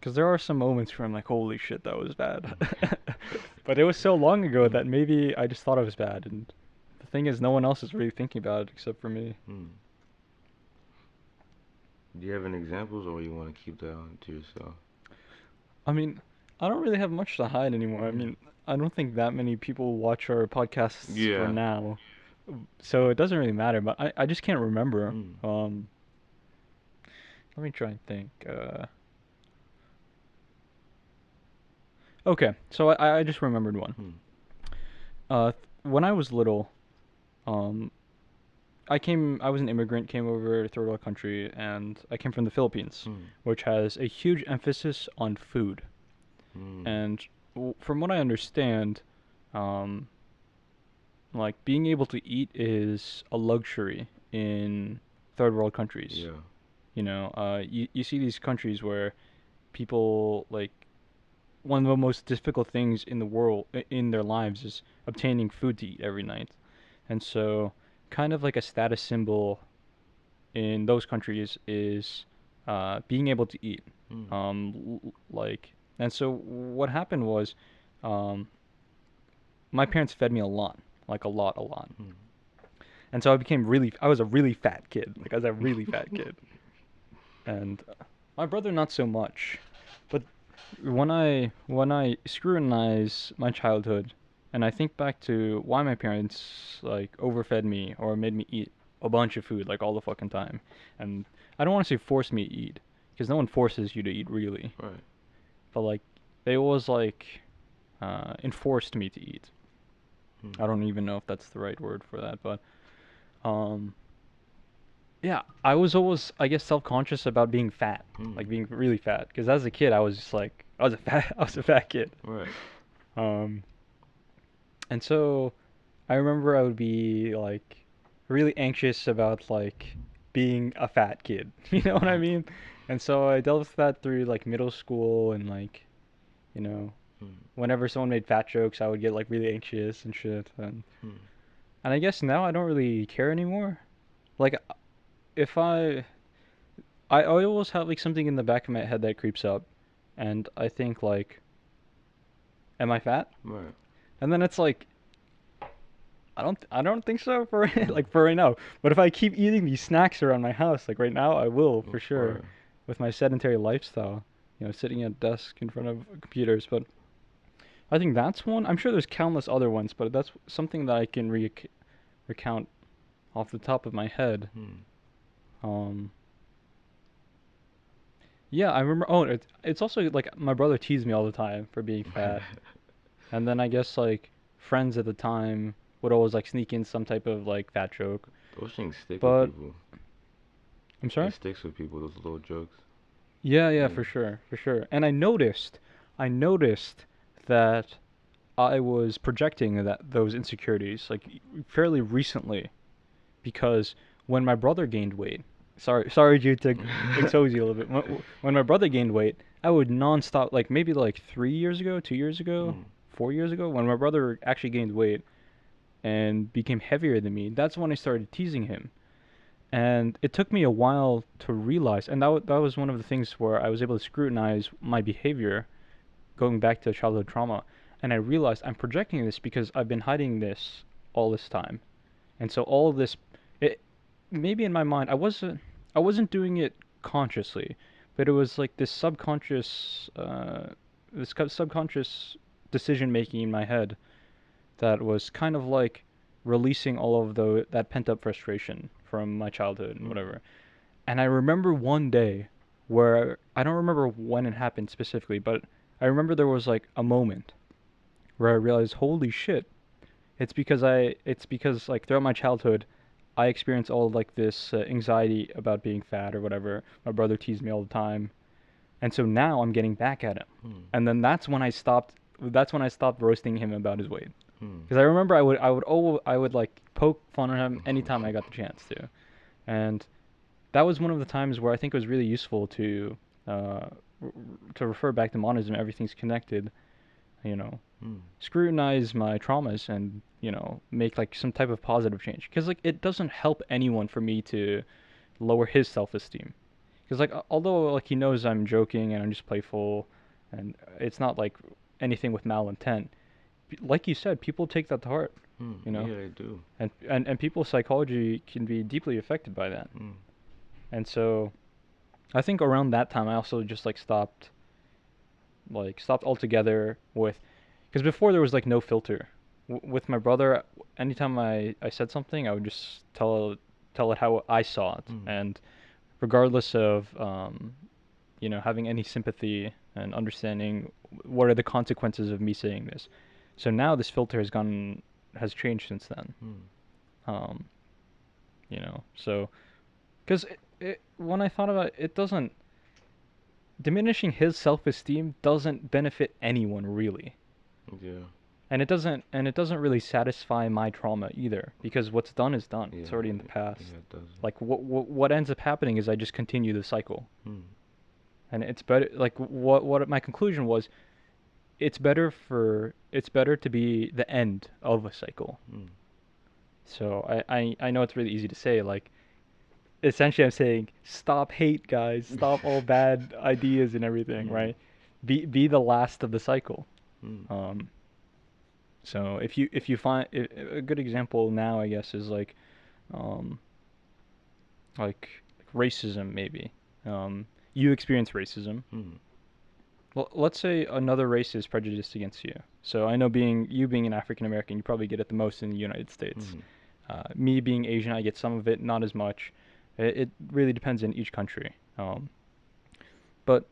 A: Because there are some moments where I'm like, holy shit, that was bad.
B: Hmm.
A: But it was so long ago
B: Hmm.
A: that maybe I just thought it was bad. And the thing is, no one else is really thinking about it except for me.
B: Hmm. Do you have any examples, or you want to keep that to yourself?
A: I mean, I don't really have much to hide anymore. I
B: Yeah.
A: mean, I don't think that many people watch our podcasts for
B: Yeah.
A: now. So it doesn't really matter, but I just can't remember.
B: Hmm.
A: Let me try and think. Okay, so I just remembered one.
B: Hmm.
A: When I was little, um, I was an immigrant, came over to third world country, and I came from the Philippines,
B: Hmm.
A: which has a huge emphasis on food.
B: Hmm.
A: And from what I understand, um, Like being able to eat is a luxury in third world countries.
B: Yeah.
A: You see these countries where people like one of the most difficult things in the world in their lives is obtaining food to eat every night. And so kind of like a status symbol in those countries is being able to eat.
B: Mm.
A: Like, and so what happened was, um, my parents fed me a lot, like a lot, a lot.
B: Mm.
A: And so I was a really fat kid. Like I was a really fat kid. And my brother not so much. But when I scrutinize my childhood and I think back to why my parents like overfed me or made me eat a bunch of food like all the fucking time. And I don't want to say force me to eat because no one forces you to eat really.
B: Right.
A: But like they always like enforced me to eat.
B: Mm.
A: I don't even know if that's the right word for that, but um yeah, I was always, I guess, self-conscious about being fat,
B: Mm.
A: like being really fat. Because as a kid, I was just like, I was a fat, I was a fat kid.
B: Right.
A: Um, and so I remember I would be like really anxious about like being a fat kid. You know what I mean? And so I dealt with that through like middle school and like, you know,
B: Mm.
A: whenever someone made fat jokes, I would get like really anxious and shit.
B: Mm.
A: And I guess now I don't really care anymore. Like if I always have like something in the back of my head that creeps up, and I think like, am I fat?
B: Right.
A: And then it's like, I don't think so for like for right now. But if I keep eating these snacks around my house, like right now, I will for sure,
B: Right.
A: with my sedentary lifestyle, sitting at a desk in front of computers. But I think that's one. I'm sure there's countless other ones, but that's something that I can recount off the top of my head.
B: Mm.
A: Um, yeah, I remember. Oh, it's also like my brother teased me all the time for being fat. And then I guess like friends at the time would always like sneak in some type of like fat joke.
B: Those things stick with
A: But
B: people.
A: I'm
B: It
A: sorry?
B: sticks with people. Those little jokes.
A: Yeah, yeah,
B: Yeah.
A: for sure, for sure. And I noticed that I was projecting those insecurities like fairly recently because when my brother gained weight, sorry, Jude, to expose you a little bit. When my brother gained weight, I would nonstop like maybe like 3 years ago, 2 years ago,
B: Mm.
A: 4 years ago, when my brother actually gained weight and became heavier than me, that's when I started teasing him. And it took me a while to realize, and that was one of the things where I was able to scrutinize my behavior going back to childhood trauma. And I realized I'm projecting this because I've been hiding this all this time. And so all of this, it maybe in my mind, I wasn't doing it consciously, but it was like this subconscious decision making in my head that was kind of like releasing all of that pent up frustration from my childhood and
B: Mm.
A: whatever. And I remember one day where I don't remember when it happened specifically, but I remember there was like a moment where I realized, holy shit, it's because like throughout my childhood, I experienced all like this anxiety about being fat or whatever. My brother teased me all the time, and so now I'm getting back at him.
B: Mm.
A: And then that's when I stopped. That's when I stopped roasting him about his weight.
B: Mm.
A: Because I remember I would like poke fun at him anytime I got the chance to, and that was one of the times where I think it was really useful uh, to refer back to monism. Everything's connected, you know,
B: Mm.
A: scrutinize my traumas and make like some type of positive change. Because like it doesn't help anyone for me to lower his self-esteem. Because like although like he knows I'm joking and I'm just playful, and it's not like anything with malintent. Like you said, people take that to heart,
B: Mm.
A: you know,
B: Yeah, they do.
A: and people's psychology can be deeply affected by that.
B: Mm.
A: And so I think around that time I also just like stopped altogether with, because before there was like no filter. With my brother, anytime I said something, I would just tell it how I saw it,
B: Mm.
A: and regardless of having any sympathy and understanding what are the consequences of me saying this. So now this filter has changed since then.
B: Mm.
A: Um, so because when I thought about it, it doesn't diminishing his self-esteem doesn't benefit anyone really.
B: Yeah.
A: and it doesn't really satisfy my trauma either, because what's done is done.
B: Yeah,
A: It's already in the
B: yeah,
A: past.
B: it does.
A: Like what ends up happening is I just continue the cycle.
B: Hmm.
A: And it's better, like what my conclusion was, it's better to be the end of a cycle.
B: Hmm.
A: So I know it's really easy to say, like essentially I'm saying stop hate, guys, stop all bad ideas and everything,
B: Hmm.
A: right? Be the last of the cycle.
B: Hmm.
A: Um, so if you find a good example now, I guess, is um like racism maybe. You experience racism.
B: Hmm.
A: Well, let's say another race is prejudiced against you. So I know being an African American, you probably get it the most in the United States.
B: Hmm.
A: Me being Asian, I get some of it, not as much. It really depends in each country. But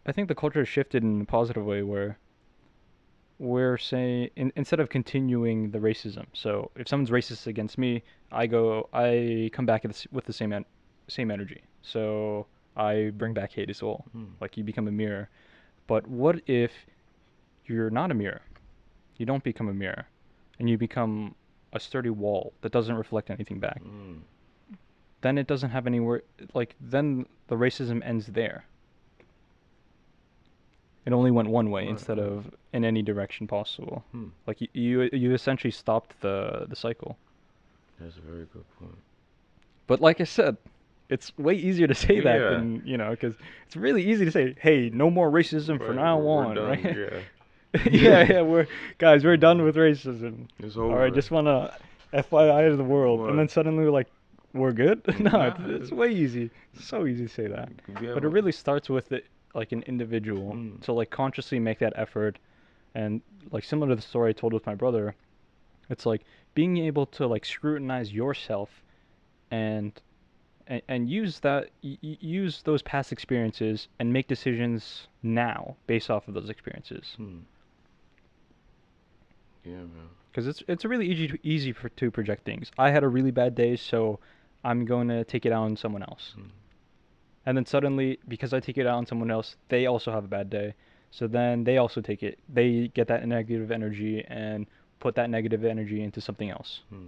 A: I think the culture has shifted in a positive way where we're saying instead of continuing the racism. So if someone's racist against me, I come back with the same energy. So I bring back hate as well.
B: Hmm.
A: Like you become a mirror. But what if you're not a mirror? You don't become a mirror, and you become a sturdy wall that doesn't reflect anything back.
B: Hmm.
A: Then it doesn't have anywhere. Like then the racism ends there. It only went one way
B: Right.
A: instead
B: Right.
A: of in any direction possible.
B: Hmm.
A: Like you essentially stopped the cycle.
B: That's a very good point.
A: But like I said, it's way easier to say that
B: Yeah.
A: than because it's really easy to say, "Hey, no more racism from
B: Right.
A: now
B: We're
A: on,"
B: done.
A: right?
B: Yeah.
A: Yeah, we're done with racism.
B: It's
A: All right,
B: over.
A: just wanna FYI to the world, and
B: What?
A: then suddenly we're like, we're good. No,
B: Nah.
A: it's way easy. It's so easy to say that,
B: We have
A: but it
B: a.
A: really starts with it, like an individual
B: Mm.
A: to like consciously make that effort, and like similar to the story I told with my brother, it's like being able to like scrutinize yourself and and use use those past experiences and make decisions now based off of those experiences.
B: Hmm. Yeah, man.
A: Because it's really easy to project things. I had a really bad day, so I'm going to take it out on someone else.
B: Hmm.
A: And then suddenly, because I take it out on someone else, they also have a bad day. So then they get that negative energy and put that negative energy into something else,
B: Hmm.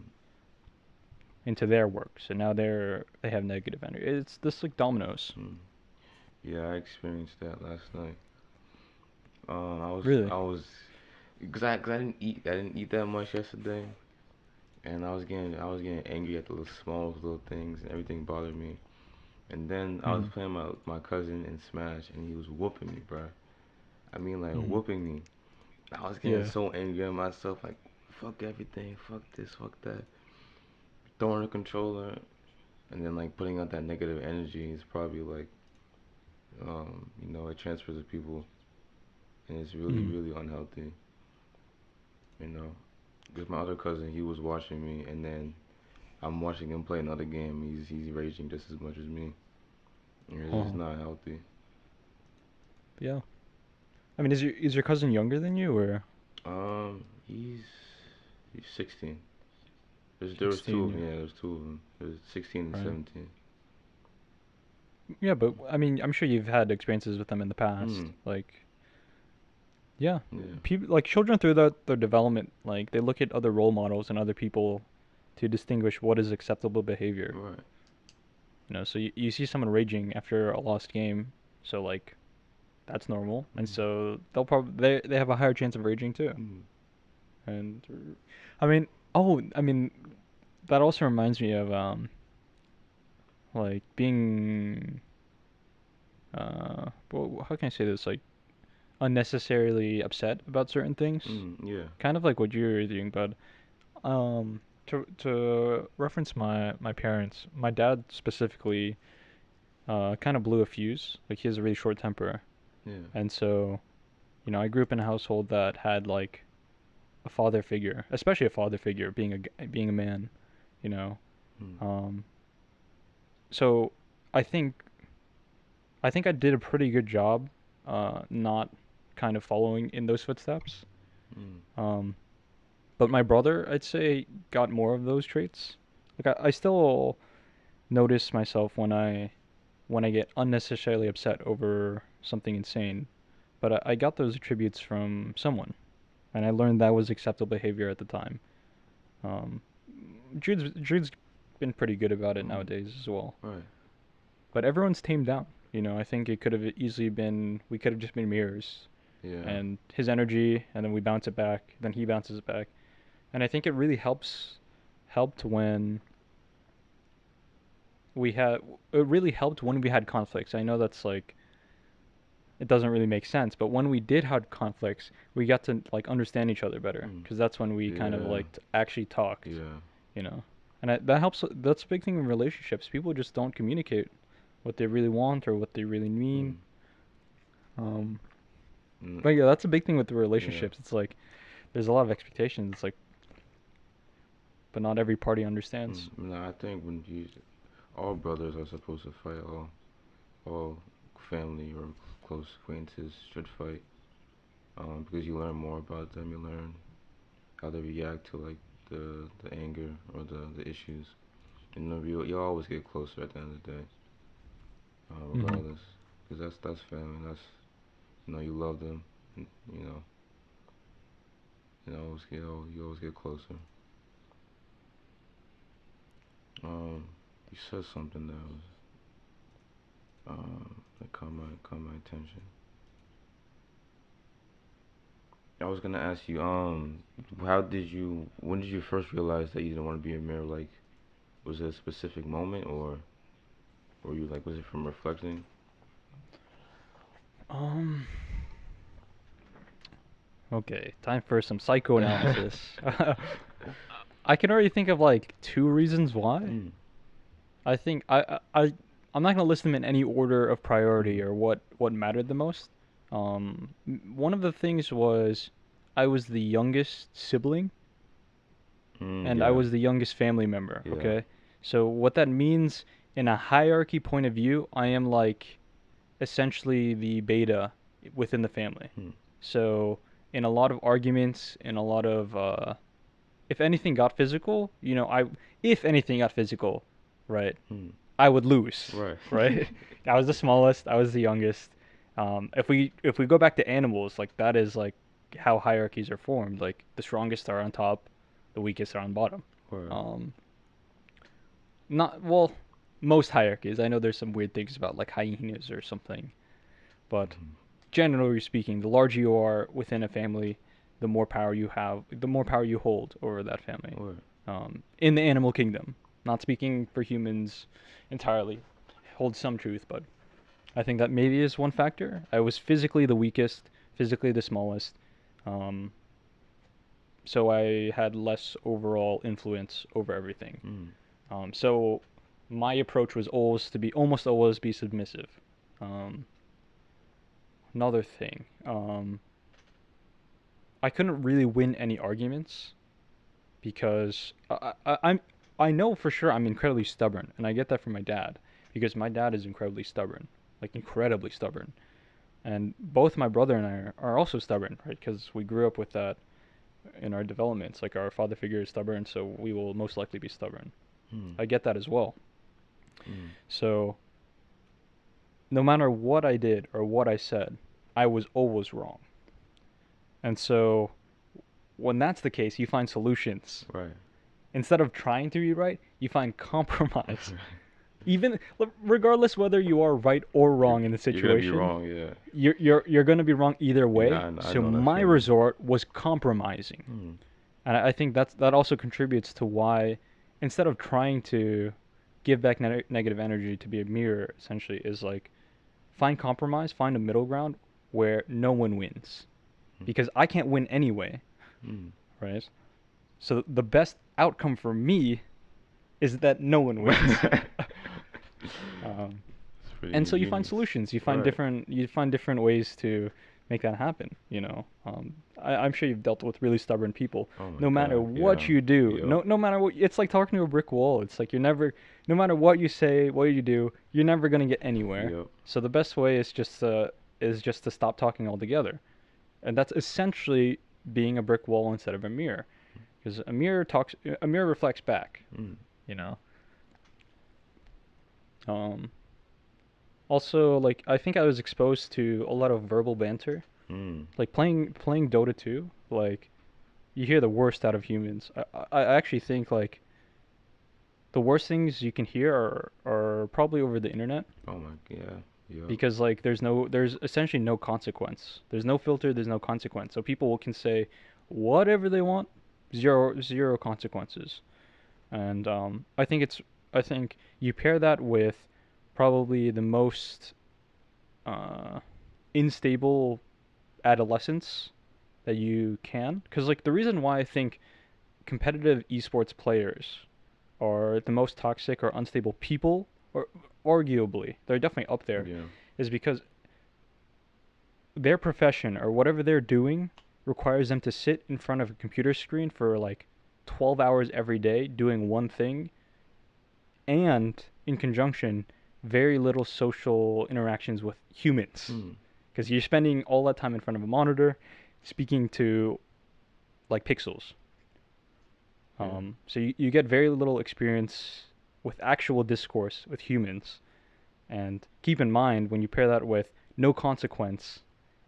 A: into their work. So now they have negative energy. It's this like dominoes.
B: Hmm. Yeah, I experienced that last night.
A: Really.
B: I was, cause I didn't eat, that much yesterday, and I was getting angry at the smallest little things, and everything bothered me. And then I was
A: Mhm.
B: playing my cousin in Smash, and he was whooping me, bruh. I mean, like
A: Mhm.
B: whooping me. I was getting
A: Yeah.
B: so angry at myself, like, fuck everything, fuck this, fuck that. Throwing the controller, and then like putting out that negative energy is probably like, it transfers to people, and it's really,
A: Mhm.
B: really unhealthy, you know. Because my other cousin, he was watching me, and then I'm watching him play another game. He's raging just as much as me, and it's just
A: Uh-huh.
B: not healthy.
A: Yeah. I mean, is your cousin younger than you or
B: He's 16. There was two
A: 16?
B: of them.
A: Yeah.
B: Yeah, there was two of them. There was 16 and
A: Right.
B: 17.
A: Yeah, but I mean, I'm sure you've had experiences with them in the
B: Hmm.
A: past. Like, yeah,
B: Yeah.
A: people like children through their development, like they look at other role models and other people to distinguish what is acceptable behavior.
B: Right.
A: So you see someone raging after a lost game, so like that's normal, and
B: Hmm.
A: so they have a higher chance of raging too.
B: Hmm.
A: And I mean, I mean that also reminds me of like being well, how can I say this, like unnecessarily upset about certain things,
B: Hmm. Yeah.
A: kind of like what you're doing, but to reference my parents, my dad specifically kind of blew a fuse. Like he has a really short temper,
B: Yeah.
A: and so I grew up in a household that had like a father figure, especially a father figure, being a man, you know.
B: Hmm.
A: Um, so I think I did a pretty good job, not kind of following in those footsteps.
B: Hmm.
A: Um, but my brother, I'd say, got more of those traits. Like I still notice myself when I get unnecessarily upset over something insane, but I got those attributes from someone. and I learned that was acceptable behavior at the time. Um, Jude's been pretty good about it
B: Mm.
A: nowadays as well.
B: Right.
A: But everyone's tamed down. You know, I think it could have easily been we could have just been mirrors,
B: Yeah.
A: and his energy, and then we bounce it back, then he bounces it back, and I think it really helped when we had it really helped when we had conflicts. I know that's like it doesn't really make sense, but when we did have conflicts, we got to like understand each other better
B: Mm.
A: because that's when we kind of
B: Yeah.
A: like actually talked,
B: Yeah.
A: you know. And that helps. That's a big thing in relationships. People just don't communicate what they really want or what they really mean.
B: Mm.
A: Um,
B: Mm.
A: but yeah, that's a big thing with the
B: Yeah.
A: relationships. It's like there's a lot of expectations. It's like, but not every party understands.
B: Mm. No, I think when you all brothers are supposed to fight. All family or close acquaintances should fight. Because you learn more about them. You learn how they react to like the anger or the issues. And you always get closer at the end of the day,
A: Mhm.
B: regardless. Because that's family. That's you love them. And, you always get closer. Um, you said something that was that caught my attention. I was gonna ask you, when did you first realize that you didn't want to be a mirror? Like, was it a specific moment, or were you like, was it from reflecting?
A: Um. Okay, time for some psychoanalysis. I can already think of like two reasons why.
B: Mm.
A: I think I'm not gonna list them in any order of priority
B: Mm.
A: or what mattered the most. One of the things was I was the youngest sibling
B: Mm.
A: and I
B: Yeah.
A: was the youngest family member.
B: Yeah.
A: Okay, so what that means in a hierarchy point of view, I am like essentially the beta within the family.
B: Mm.
A: So in a lot of arguments, in a lot of if anything got physical, if anything got physical, right,
B: Mm.
A: I would lose,
B: Right.
A: right? I was the smallest, I was the youngest. If we go back to animals, like that is like how hierarchies are formed. Like the strongest are on top, the weakest are on bottom.
B: Right.
A: Um, not well, most hierarchies. I know there's some weird things about like hyenas or something, but
B: Mm.
A: generally speaking, the larger you are within a family, the more power you have, the more power you hold over that family.
B: Right.
A: In the animal kingdom, not speaking for humans entirely, holds some truth, but I think that maybe is one factor. I was physically the weakest, physically the smallest, um, so I had less overall influence over everything.
B: Mm.
A: So my approach was almost always be submissive. Um, Another thing, I couldn't really win any arguments because I know for sure I'm incredibly stubborn, and I get that from my dad because my dad is incredibly stubborn, like incredibly stubborn, and both my brother and I are also stubborn, right? Because we grew up with that in our developments. Like our father figure is stubborn, so we will most likely be stubborn.
B: Mm.
A: I get that as well.
B: Mm.
A: So no matter what I did or what I said, I was always wrong. And so when that's the case, you find solutions.
B: Right.
A: Instead of trying to be right, you find compromise. Even regardless whether you are right or
B: you're
A: wrong in the
B: you're gonna be
A: situation,
B: wrong. Yeah.
A: you're going to be wrong either
B: Yeah.
A: way.
B: I
A: So
B: know that
A: my
B: feeling.
A: resort was compromising.
B: Mm.
A: And I think that also contributes to why instead of trying to give back negative energy to be a mirror essentially is like find compromise, find a middle ground where no one wins.
B: Mm.
A: Because I can't win anyway,
B: Mm.
A: right? So the best outcome for me is that no one wins. um,
B: It's pretty
A: and so you find
B: ingenious.
A: solutions.
B: Right.
A: You find different ways to make that happen. I'm sure you've dealt with really stubborn people.
B: Oh my
A: No matter
B: god.
A: what
B: Yeah.
A: you do,
B: Yep.
A: no matter what, it's like talking to a brick wall. It's like no matter what you say, what you do, you're never gonna get anywhere.
B: Yep.
A: So the best way is just to stop talking altogether, and that's essentially being a brick wall instead of a mirror, because a mirror reflects back.
B: Mm.
A: You know. Um, Also, like I think I was exposed to a lot of verbal banter
B: Mm.
A: Like playing Dota 2, like you hear the worst out of humans. I actually think like the worst things you can hear are probably over the internet
B: Oh my, yeah. Yep.
A: because like there's essentially no consequence. There's no filter, there's no consequence. So people can say whatever they want, zero consequences. And I think you pair that with probably the most uh, unstable adolescence that you can, because like the reason why I think competitive esports players are the most toxic or unstable people, or arguably they're definitely up there,
B: Yeah.
A: is because their profession or whatever they're doing requires them to sit in front of a computer screen for like 12 hours every day doing one thing, and in conjunction, very little social interactions with humans.
B: Mm.
A: Because you're spending all that time in front of a monitor speaking to like pixels.
B: Yeah.
A: So you get very little experience with actual discourse with humans. And keep in mind, when you pair that with no consequence,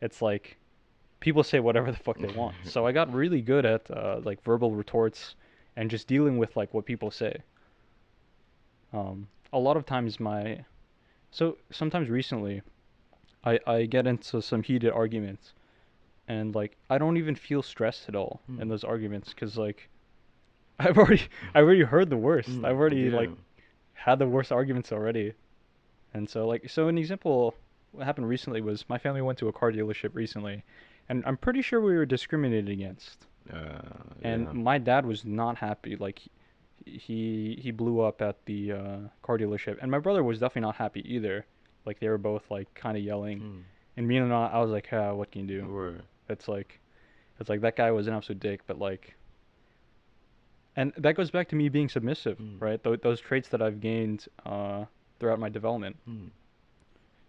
A: it's like people say whatever the fuck they want. So I got really good at like verbal retorts and just dealing with like what people say. A lot of times so sometimes recently I get into some heated arguments, and like I don't even feel stressed at all
B: Mm.
A: in those arguments because like I've already I already heard the worst.
B: Mm.
A: I've already
B: Yeah.
A: like had the worst arguments already. And so like so an example what happened recently was my family went to a car dealership recently, and I'm pretty sure we were discriminated against. And
B: Yeah.
A: my dad was not happy. Like he blew up at the car dealership, and my brother was definitely not happy either. Like they were both like kind of yelling,
B: Mm.
A: and me and I was like, what can you do?
B: Word.
A: It's like it's like that guy was an absolute dick, but like, and that goes back to me being submissive,
B: Mm.
A: right? Those traits that I've gained throughout my development,
B: Mm.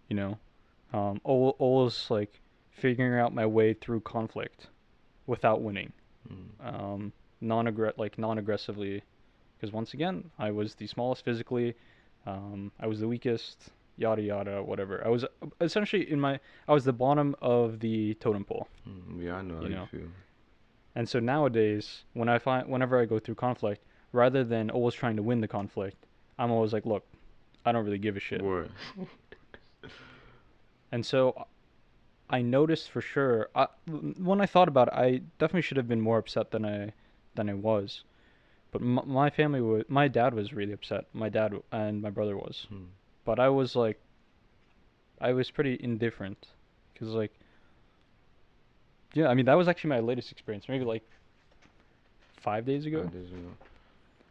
A: you know, always like figuring out my way through conflict without winning,
B: Mm.
A: um, non-aggressively, because once again, I was the smallest physically, I was the weakest, yada yada, whatever. I was essentially I was the bottom of the totem pole,
B: Mm. Yeah, I know how
A: you
B: you
A: know.
B: feel.
A: And so nowadays, whenever I go through conflict, rather than always trying to win the conflict, I'm always like, look, I don't really give a shit.
B: Word.
A: And so I noticed for sure. When I thought about it, I definitely should have been more upset than I was. But my dad was really upset. My dad and my brother was.
B: Mm.
A: But I was like, I was pretty indifferent, because like, yeah, I mean that was actually my latest experience. Maybe like 5 days ago.
B: 5 days ago.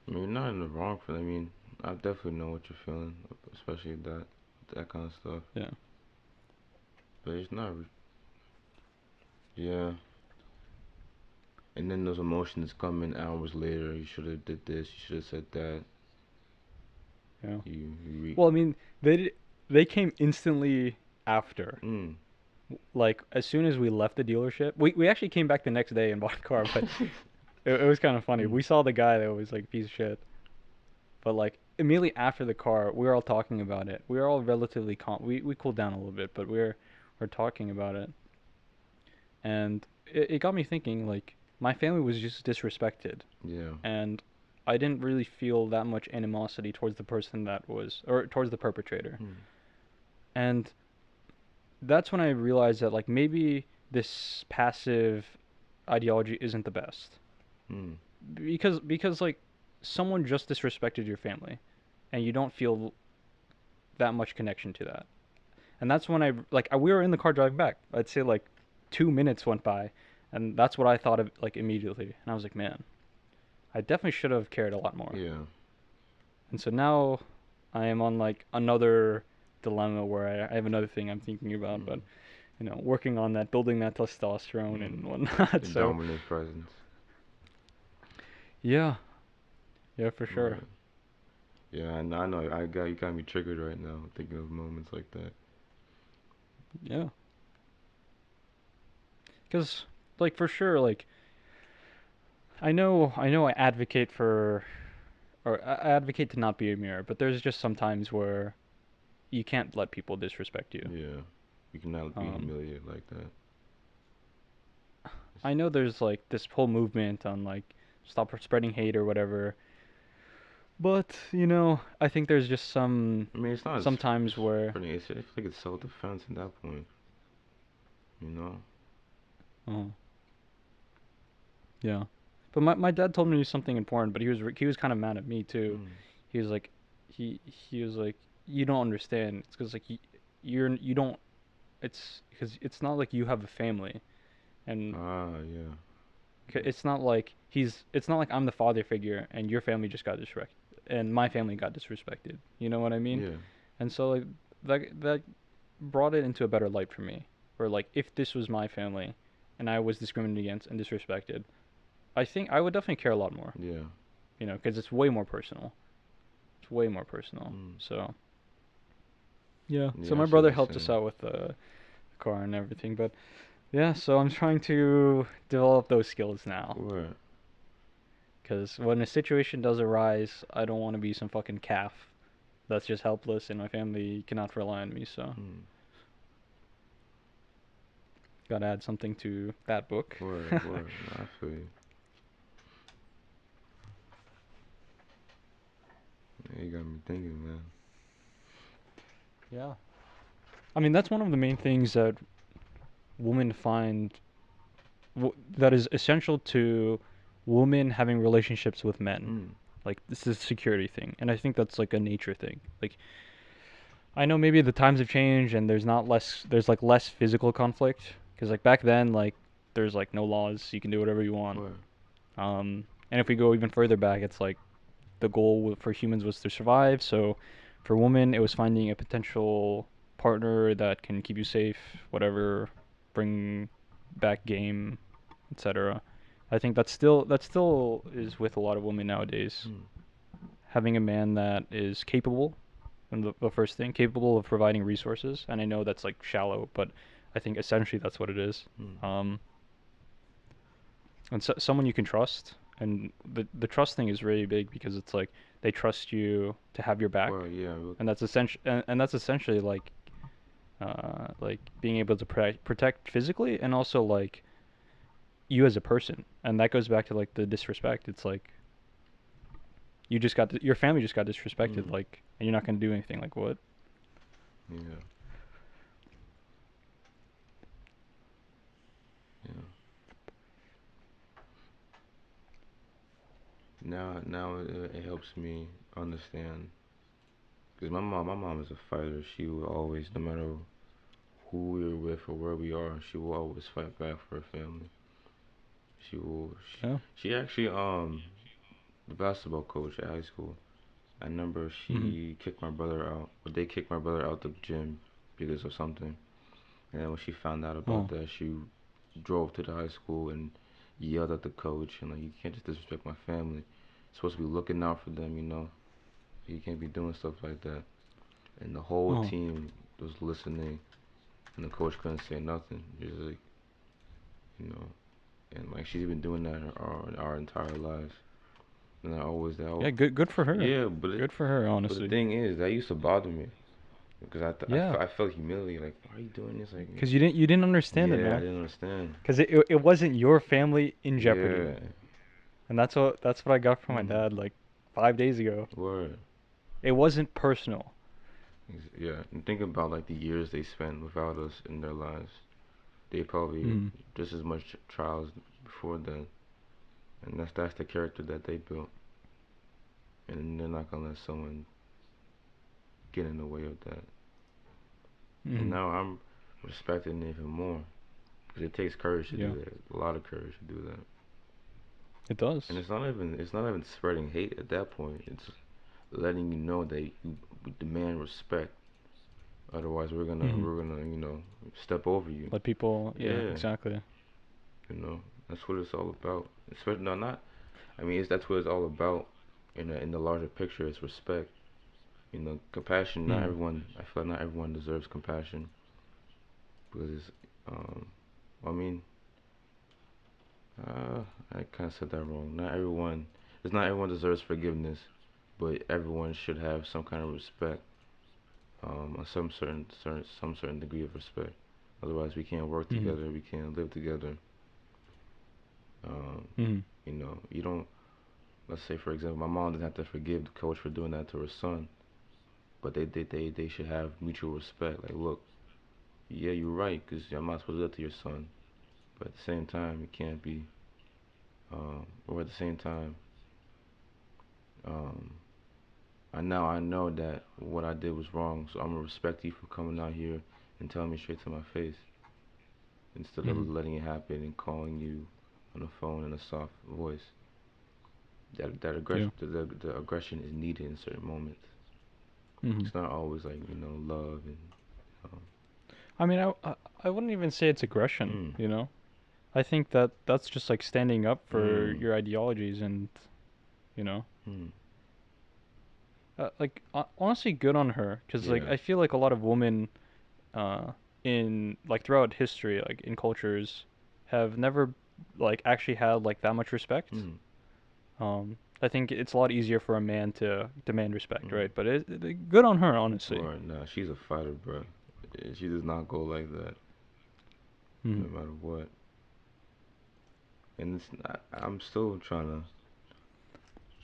B: I mean, you're not in the wrong for. I mean, I definitely know what you're feeling, especially that kind of stuff.
A: Yeah.
B: But it's not. Yeah. And then those emotions come in hours later. You should have did this. You should have said that.
A: Yeah.
B: You re.
A: Well, I mean, they came instantly after.
B: Mm.
A: Like as soon as we left the dealership, we actually came back the next day and bought a car. But it was kind of funny.
B: Mm.
A: We saw the guy that was like a piece of shit. But like immediately after the car, we were all talking about it. We were all relatively calm. We cooled down a little bit, but we're talking about it, and it got me thinking. Like my family was just disrespected,
B: Yeah.
A: and I didn't really feel that much animosity towards the person that was, or towards the perpetrator.
B: Mm.
A: And that's when I realized that like maybe this passive ideology isn't the best,
B: Mm.
A: because like someone just disrespected your family, and you don't feel that much connection to that. And that's when we were in the car driving back. I'd say like 2 minutes went by, and that's what I thought of like immediately. And I was like, man, I definitely should have cared a lot more.
B: Yeah.
A: And so now I am on like another dilemma where I have another thing I'm thinking about,
B: Mm.
A: but working on that, building that testosterone and
B: Mm.
A: whatnot.
B: The
A: So
B: dominant presence.
A: yeah, yeah, for sure.
B: Right. Yeah, I know. You got me triggered right now thinking of moments like that.
A: Yeah, because like for sure, like I advocate for, or I advocate to not be a mirror, but there's just some times where you can't let people disrespect you.
B: Yeah. You cannot be
A: Um,
B: humiliated like that.
A: I know there's like this whole movement on like stop spreading hate or whatever, but I think there's just
B: I mean, it's not
A: sometimes where
B: spreading. I feel like it's self-defense at that point. You know.
A: oh yeah, but my dad told me something important, but he was kind of mad at me too.
B: Mm.
A: He was like he was like you don't understand. It's because like you don't. It's because it's not like you have a family, and
B: Ah, yeah.
A: it's not like it's not like I'm the father figure and your family just got disrespected and my family got disrespected. You know what I mean?
B: Yeah.
A: And so like that brought it into a better light for me. Where like if this was my family and I was discriminated against and disrespected, I think I would definitely care a lot more.
B: Yeah.
A: Because it's way more personal. It's way more personal.
B: Mm.
A: So yeah. So
B: Yeah, I
A: my
B: see what
A: brother
B: you're
A: helped us
B: saying.
A: out with the car and everything, but yeah. So I'm trying to develop those skills now.
B: What?
A: Because when a situation does arise, I don't want to be some fucking calf that's just helpless and my family cannot rely on me. So,
B: Mm.
A: gotta add something to that book.
B: Word, word. Nah, I feel you. Yeah, you got me thinking, man.
A: Yeah. I mean, that's one of the main things that women find that is essential to women having relationships with men.
B: Mm.
A: Like, this is a security thing. And I think that's like a nature thing. Like, I know maybe the times have changed and there's like less physical conflict. Because, like, back then, like, there's like no laws. You can do whatever you want.
B: Word.
A: And if we go even further back, it's like the goal for humans was to survive. So for women, it was finding a potential partner that can keep you safe, whatever, bring back game, etc. I think that still is with a lot of women nowadays.
B: Mm.
A: Having a man that is capable, and the first thing, capable of providing resources. And I know that's like shallow, but I think essentially that's what it is.
B: Mm.
A: Um, and someone you can trust, and the trust thing is really big because it's like they trust you to have your back,
B: Word, yeah. Look.
A: and that's essentially like being able to protect physically and also like you as a person, and that goes back to like the disrespect. It's like your family just got disrespected,
B: Mm.
A: like, and you're not gonna do anything. Like what?
B: Yeah. Yeah. Now it helps me understand. Cause my mom is a fighter. She will always, no matter who we're with or where we are, she will always fight back for her family. She will.
A: Yeah.
B: She actually the basketball coach at high school. I remember
A: Mm-hmm.
B: she kicked my brother out, but they kicked my brother out the gym because of something. And then when she found out about
A: Oh.
B: that, she drove to the high school and yelled at the coach and like, you can't just disrespect my family. You're supposed to be looking out for them, you know. You can't be doing stuff like that. And the whole
A: Oh.
B: team was listening, and the coach couldn't say nothing. Just like, you know, and like she's been doing that our entire lives. And I always that
A: Yeah.
B: always,
A: Good for her.
B: yeah,
A: Good for her,
B: but the
A: honestly.
B: thing is that used to bother me because
A: Yeah.
B: I felt humiliated. Like, why are you doing this? Like,
A: Cause you didn't understand it,
B: yeah, I
A: man.
B: didn't understand.
A: Cause it wasn't your family in jeopardy,
B: Yeah.
A: and that's what I got from my
B: Mm.
A: dad like 5 days ago.
B: Word.
A: It wasn't personal.
B: Yeah. And think about like the years they spent without us in their lives. They probably
A: Mm.
B: just as much trials before then, and that's the character that they built. And they're not gonna let someone get in the way of that. And
A: Mm.
B: now I'm respecting it even more because it takes courage to
A: Yeah.
B: do that. A lot of courage to do that.
A: It does.
B: And it's not even spreading hate at that point. It's letting you know that you demand respect. Otherwise,
A: Mm.
B: we're gonna step over you.
A: Let people. Yeah.
B: Yeah,
A: Exactly.
B: you know that's what it's all about. Especially no, not. I mean, that's what it's all about. In the larger picture, it's respect. Compassion. Not
A: Mm.
B: everyone. I feel like not everyone deserves compassion because um, I mean, uh, I kind of said that wrong. Not everyone deserves forgiveness, but everyone should have some kind of respect, some certain degree of respect. Otherwise, we can't work
A: Mm.
B: together. We can't live together. Um,
A: Mhm.
B: you don't. Let's say, for example, my mom doesn't have to forgive the coach for doing that to her son, but they should have mutual respect. Like, look, yeah, you're right, because I'm not supposed to do that to your son, but at the same time, it can't be. Or at the same time, um, I know that what I did was wrong, so I'm gonna respect you for coming out here and telling me straight to my face instead of
A: Mhm.
B: letting it happen and calling you on the phone in a soft voice. That
A: Yeah.
B: aggression, the aggression is needed in certain moments.
A: Mhm.
B: It's not always like love and
A: I mean, I wouldn't even say it's aggression,
B: mm,
A: you know? I think that that's just like standing up for
B: mm,
A: your ideologies and, you know,
B: mm,
A: like honestly good on her cuz like
B: yeah,
A: I feel like a lot of women uh in like throughout history like in cultures have never like actually had like that much respect.
B: mm,
A: I think it's a lot easier for a man to demand respect,
B: mm.
A: right? But good on her, honestly.
B: Right, nah, she's a fighter, bro. She does not go like that, no
A: Mhm.
B: matter what. And it's not, I'm still trying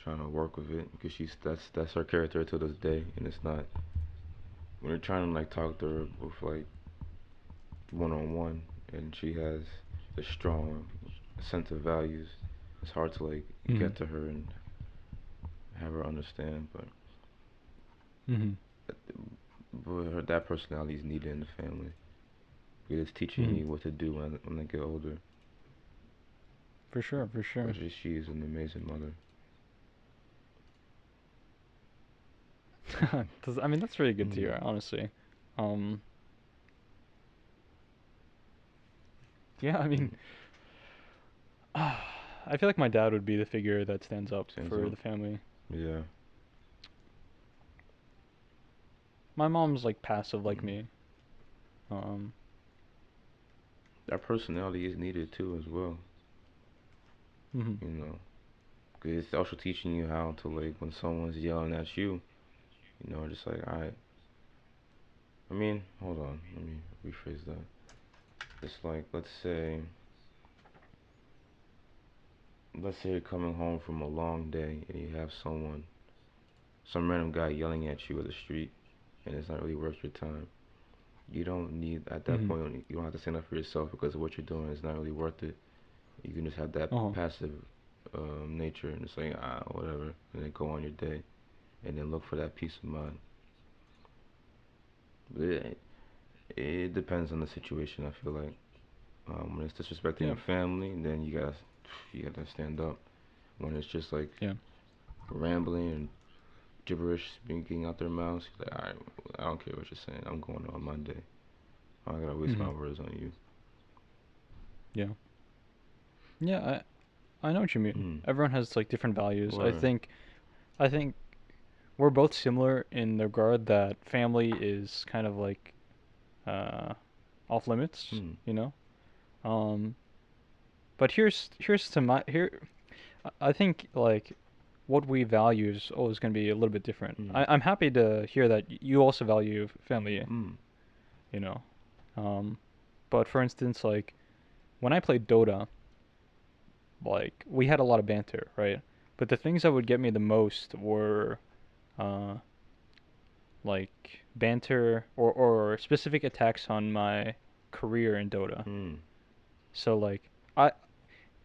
B: to work with it because that's her character to this day, and it's not when you're trying to like talk to her with like one on one, and she has a strong sense of values. It's hard to like get
A: Mhm.
B: to her and have her understand,
A: Mhm.
B: but that personality is needed in the family. It's teaching
A: Mhm.
B: me what to do when I get older.
A: For sure, for
B: But
A: sure.
B: she is an amazing mother.
A: I mean, that's really good to
B: Mm,
A: hear, honestly. Um, yeah, I mean,
B: mm,
A: I feel like my dad would be the figure that stands up
B: stands
A: for
B: up.
A: the family.
B: Yeah.
A: My mom's like passive like
B: Mm.
A: me. Um,
B: That personality is needed too as well.
A: mhm.
B: You know, 'cause it's also teaching you how to like when someone's yelling at you. Just like I mean, hold on, let me rephrase that. It's like let's say you're coming home from a long day and you have some random guy yelling at you in the street, and it's not really worth your time. You don't need at that
A: Mhm.
B: point. You don't have to stand up for yourself because what you're doing is not really worth it. You can just have that
A: Uh-huh.
B: passive nature and just say whatever, and then go on your day, and then look for that peace of mind. It, it depends on the situation. I feel like when it's disrespecting
A: Yeah.
B: your family, then you gotta stand up. When it's just like
A: Yeah.
B: rambling and gibberish speaking out their mouths, you're like, alright, I don't care what you're saying. I'm going on my day. I'm not gonna waste my
A: Mhm.
B: words on you.
A: Yeah. Yeah, I know what you mean.
B: Mm.
A: Everyone has like different values.
B: Word.
A: I think we're both similar in the regard that family is kind of like uh off limits,
B: Mm.
A: you know? Um but here's to my here I think like what we value is always going to be a little bit different.
B: Mm.
A: I'm happy to hear that you also value family,
B: Mm.
A: you know. Um, but for instance, like when I played Dota, like we had a lot of banter, right? But the things that would get me the most were uh, like banter or specific attacks on my career in Dota.
B: Mm.
A: So like I,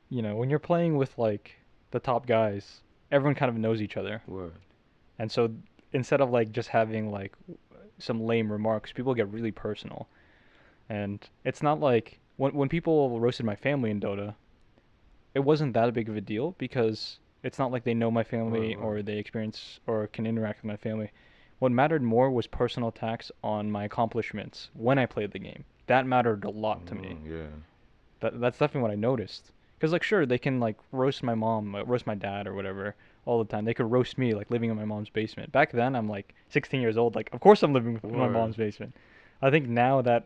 A: when you're playing with like the top guys, everyone kind of knows each other.
B: Word.
A: And so instead of like just having like some lame remarks, people get really personal. And it's not like when people roasted my family in Dota, it wasn't that big of a deal because it's not like they know my
B: Word.
A: family
B: Word.
A: or they experience or can interact with my family. What mattered more was personal attacks on my accomplishments when I played the game. That mattered a lot to me.
B: Yeah.
A: That's definitely what I noticed. Because like sure they can like roast my mom, roast my dad or whatever all the time. They could roast me like living in my mom's basement. Back then I'm like 16 years old. Like of course I'm living in my
B: Word.
A: mom's basement. I think now that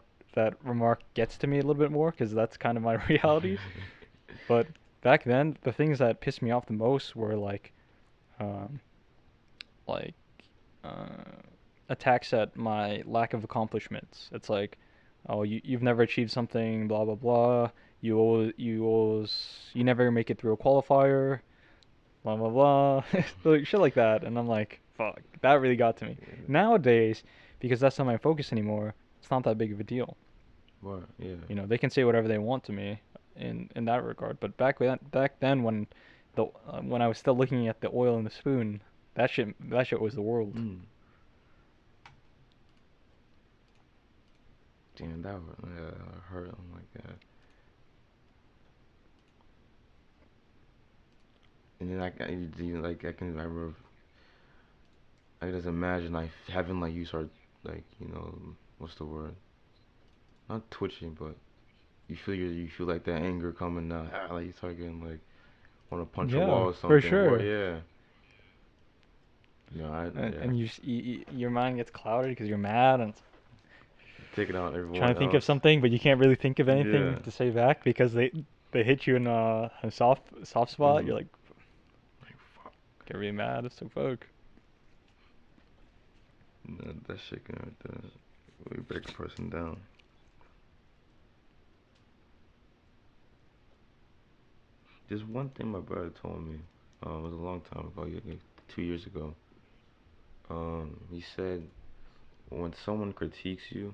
A: remark gets to me a little bit more because that's kind of my reality. But back then the things that pissed me off the most were um, like uh, attacks at my lack of accomplishments. It's like, oh, you've never achieved something, blah blah blah. you never make it through a qualifier, blah blah blah, like shit like that. And I'm like, fuck, that really got to me.
B: Yeah.
A: Nowadays, because that's not my focus anymore, it's not that big of a deal.
B: What? Yeah.
A: They can say whatever they want to me in that regard. But back then when I was still looking at the oil in the spoon, that shit was the world.
B: Mm. Damn, that would hurt him like that. And then I can remember I just imagine like having like you start like what's the word? Not twitching, but you feel like that anger coming out. Like you start getting like want to punch a wall
A: Yeah,
B: or
A: for
B: something. What?
A: sure.
B: Yeah. No, I
A: And,
B: yeah.
A: and your mind gets clouded because you're mad and
B: Taking out
A: trying
B: everyone
A: to think of
B: else.
A: something, but you can't really think of anything
B: Yeah.
A: to say back because they hit you in a soft spot. You're
B: Mhm.
A: like
B: Like fuck.
A: get really mad. It's so fuck.
B: That shit can really break a person down. Just one thing my brother told me. It was a long time ago, like 2 years ago. He said when someone critiques you,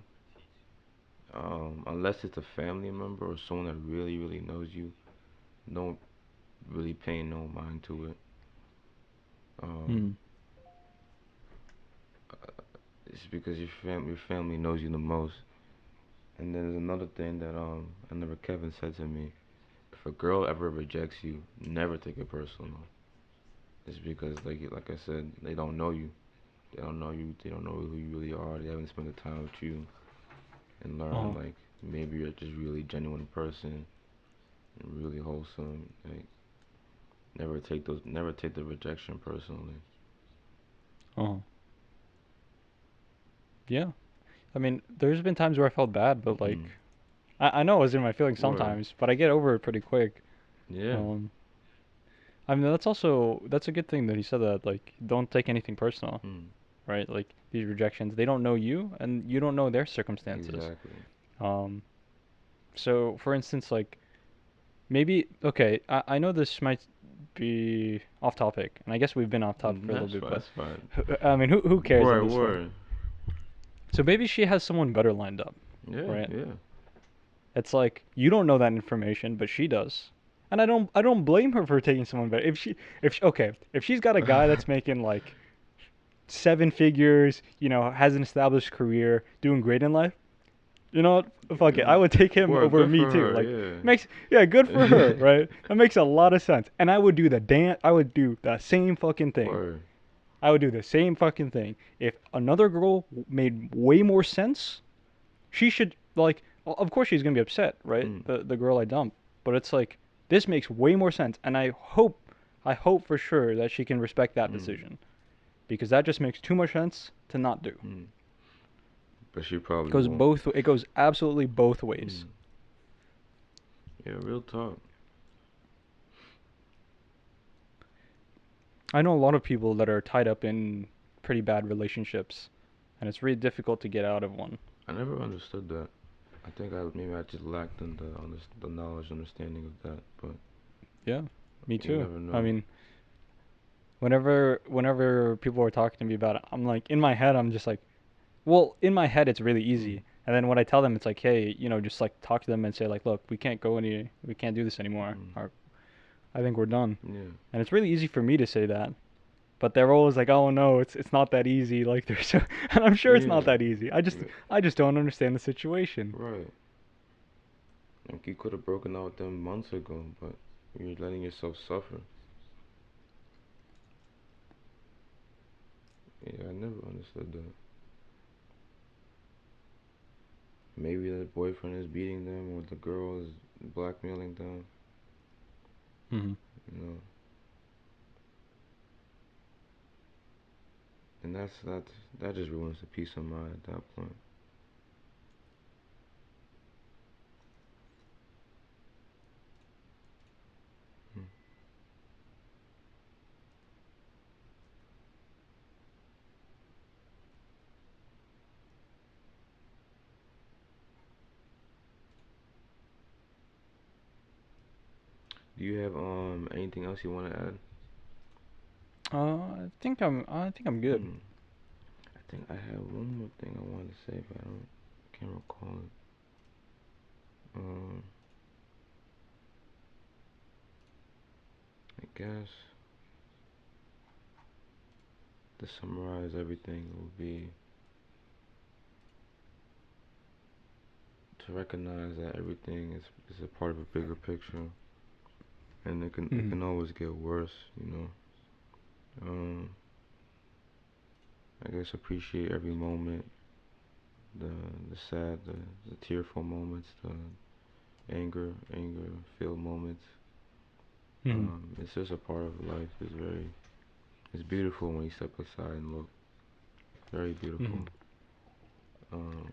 B: unless it's a family member or someone that really, really knows you, don't really pay no mind to it. Um,
A: Hmm.
B: it's because your family knows you the most. And then there's another thing that I remember Kevin said to me: if a girl ever rejects you, never take it personal. It's because like I said, they don't know you. They don't know you. They don't know who you really are. They haven't spent the time with you and learn
A: Oh.
B: like maybe you're just really genuine person and really wholesome. Like never take the rejection personally.
A: Oh. Yeah. I mean, there's been times where I felt bad, but like
B: Mm.
A: I know I was in my feelings
B: Word.
A: sometimes, but I get over it pretty quick.
B: Yeah.
A: Um. I mean, that's a good thing that he said that like don't take anything personal,
B: Mm.
A: right? Like these rejections, they don't know you and you don't know their circumstances.
B: Exactly.
A: Um. So for instance, like maybe okay, I know this might be off topic, and I guess we've been off topic for a little
B: That's
A: bit,
B: fine.
A: but
B: That's fine.
A: I mean, who cares at
B: Word.
A: this point?
B: Word.
A: So maybe she has someone better lined up,
B: Yeah.
A: right?
B: Yeah.
A: It's like you don't know that information, but she does. And I don't blame her for taking someone better. If she's got a guy that's making like seven figures, has an established career, doing great in life, you know what? Fuck it. I would take him
B: Word.
A: over
B: Good
A: me
B: for
A: too.
B: her.
A: Like
B: Yeah.
A: makes yeah, good for her, right? That makes a lot of sense. And I would do the same fucking thing.
B: Word.
A: I would do the same fucking thing. If another girl made way more sense, she should like of course she's going to be upset, right?
B: Mm.
A: The girl I dumped. But it's like this makes way more sense and I hope for sure that she can respect that
B: Mm.
A: decision because that just makes too much sense to not do.
B: Mm. But she probably
A: Goes
B: won't.
A: both it goes absolutely both ways.
B: Mm. Yeah. Real talk.
A: I know a lot of people that are tied up in pretty bad relationships and it's really difficult to get out of one.
B: I never understood that. I think maybe I just lacked in the knowledge, understanding of that. But
A: Yeah, me
B: you
A: too.
B: never
A: I
B: know.
A: mean, whenever people are talking to me about it, I'm like in my head I'm just like, well, in my head it's really
B: Mm.
A: easy. And then when I tell them it's like, hey, just like talk to them and say like, look, we can't do this anymore.
B: Mm.
A: Or I think we're done.
B: Yeah.
A: And it's really easy for me to say that. But they're always like, oh no, it's not that easy. Like they're so, and I'm sure it's not
B: Yeah.
A: that easy.
B: Yeah.
A: I just don't understand the situation.
B: Right. Like you could have broken out with them months ago, but you're letting yourself suffer. Yeah, I never understood that. Maybe the boyfriend is beating them, or the girl is blackmailing them.
A: Hmm.
B: You know, and that just ruins the peace of mind at that point. Mm. Do you have anything else you want to add?
A: I think I'm good.
B: Hmm. I think I have one more thing I wanted to say, but I don't can't recall it. Um, I guess to summarize everything would be to recognize that everything is a part of a bigger picture, and it
A: Mhm.
B: can always get worse. Um, I guess appreciate every moment, the the sad, the tearful moments, the anger filled moments.
A: Mhm.
B: It's just a part of life. It's beautiful when you step aside and look. Very beautiful.
A: Mhm.
B: Um,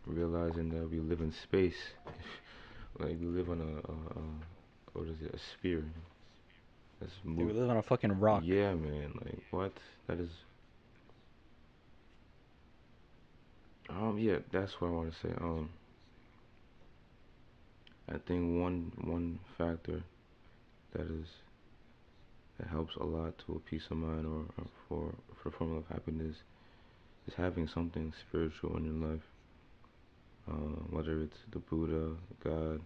B: Realizing that we live in space, like we live on a what is it, a sphere. That's
A: Yeah, we
B: move.
A: live on a fucking rock.
B: Yeah, man. Like what? That is. Yeah, that's what I want to say. I think one factor that is that helps a lot to a peace of mind or for a form of happiness is having something spiritual in your life. Whether it's the Buddha, God,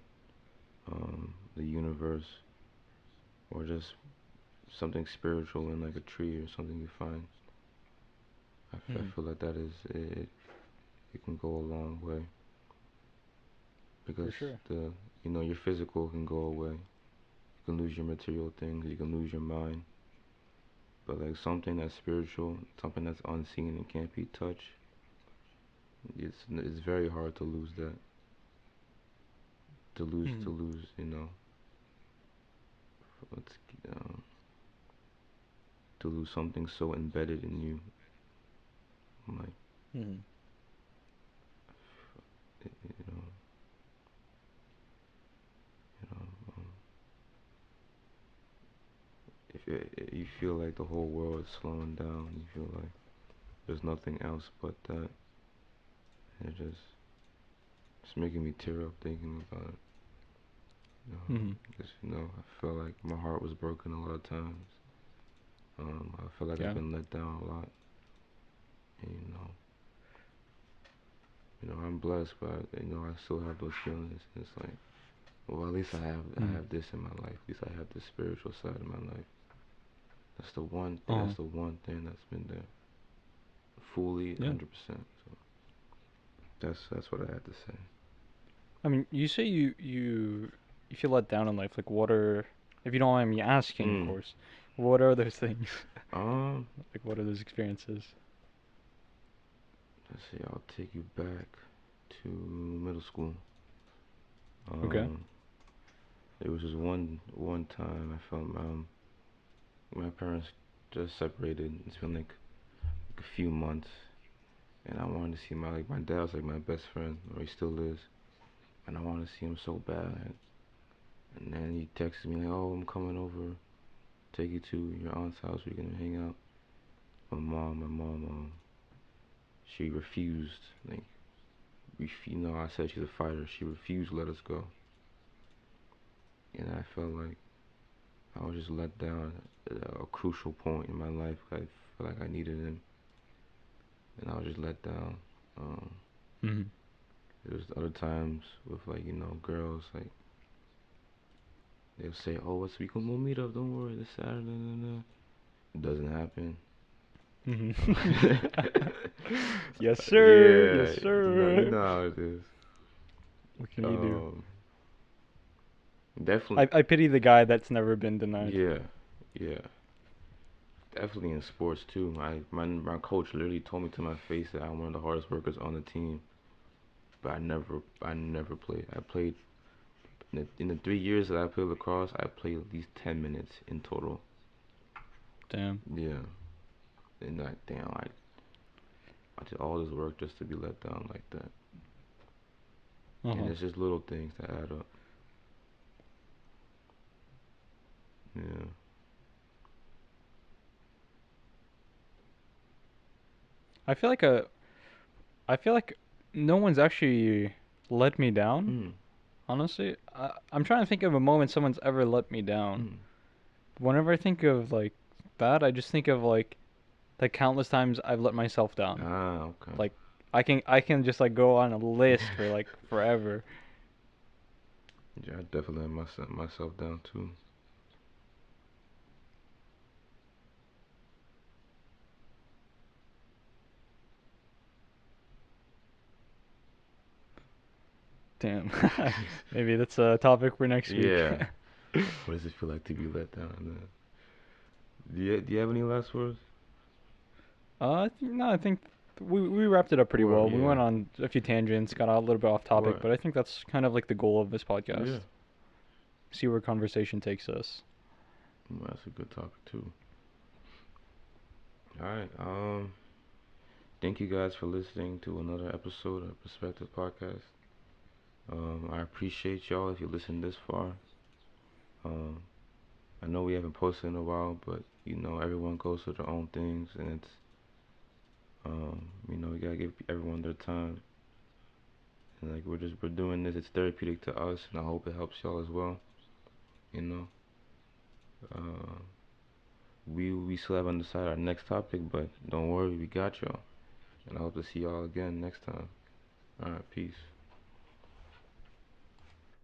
B: the universe, or just something spiritual in like a tree or something you find. I
A: Mhm.
B: feel like that is it. It can go a long way because
A: For sure.
B: your physical can go away. You can lose your material things. You can lose your mind. But like something that's spiritual, something that's unseen and can't be touched, it's very hard to lose that. To
A: Mhm.
B: lose. Let's um, to lose something so embedded in you. Like
A: Mhm.
B: you know, you know. If you feel like the whole world is slowing down, you feel like there's nothing else but that. It's making me tear up thinking about it.
A: Mhm.
B: Because I feel like my heart was broken a lot of times. I feel like I've
A: Yeah.
B: been let down a lot, and I'm blessed, but I still have those feelings. And it's like, well, at least I
A: Mhm.
B: have this in my life. At least I have this spiritual side of my life. That's the one thing.
A: Uh-huh.
B: That's the one thing that's been there fully,
A: Yeah.
B: 100%. So that's what I had to say.
A: I mean, you say you feel let down in life. Like, what are, if you don't mind me asking, of
B: Mm.
A: course, what are those things?
B: Um.
A: Like, what are those experiences?
B: Let's see. I'll take you back to middle school.
A: Okay.
B: Um. There was just one time I felt my parents just separated. It's been like a few months, and I wanted to see my dad was like my best friend, or he still is, and I wanted to see him so bad. And then he texted me like, "Oh, I'm coming over, take you to your aunt's house. We're gonna hang out." My mom, she refused. Like, I said she's a fighter. She refused to let us go, and I felt like I was just let down at a crucial point in my life. I felt like I needed him, and I was just let down. Um,
A: Mhm.
B: There's other times with like girls like they'll say, "Oh, we'll meet up. Don't worry, this Saturday." Nah, nah. It doesn't happen.
A: Mhm.
B: Uh,
A: Yes, sir. Yes,
B: yeah, you
A: sir.
B: know how it is.
A: What can you do?
B: Um, Definitely,
A: I pity the guy that's never been denied.
B: yeah, yeah. Definitely in sports too. My coach literally told me to my face that I'm one of the hardest workers on the team, but I never played. I played in the 3 years that I played lacrosse. I played at least 10 minutes in total.
A: Damn.
B: Yeah, and like damn, I did all this work just to be let down like that.
A: Uh
B: And
A: huh.
B: it's just little things that add up. Yeah.
A: I feel like I feel like no one's actually let me down.
B: Mm.
A: Honestly, I'm trying to think of a moment someone's ever let me down.
B: Hmm.
A: Whenever I think of like that, I just think of like the countless times I've let myself down.
B: Ah, okay.
A: Like I can just like go on a list for like forever.
B: Yeah, I definitely let myself down too.
A: Damn. Maybe that's a topic for next week.
B: Yeah. What does it feel like to be let down? Do you have any last words?
A: I think we wrapped it up pretty
B: Or
A: well. We
B: yeah.
A: went on a few tangents, got a little bit off topic,
B: Right.
A: but I think that's kind of like the goal of this podcast.
B: Yeah.
A: See where conversation takes us.
B: Well, that's a good topic too. All right. Thank you guys for listening to another episode of Perspective Podcast. I appreciate y'all if you listened this far. Um, I know we haven't posted in a while, but everyone goes through their own things, and we gotta give everyone their time. And like we're doing this. It's therapeutic to us, and I hope it helps y'all as well. You know, uh, we still haven't decided our next topic, but don't worry, we got y'all. And I hope to see y'all again next time. All right, peace.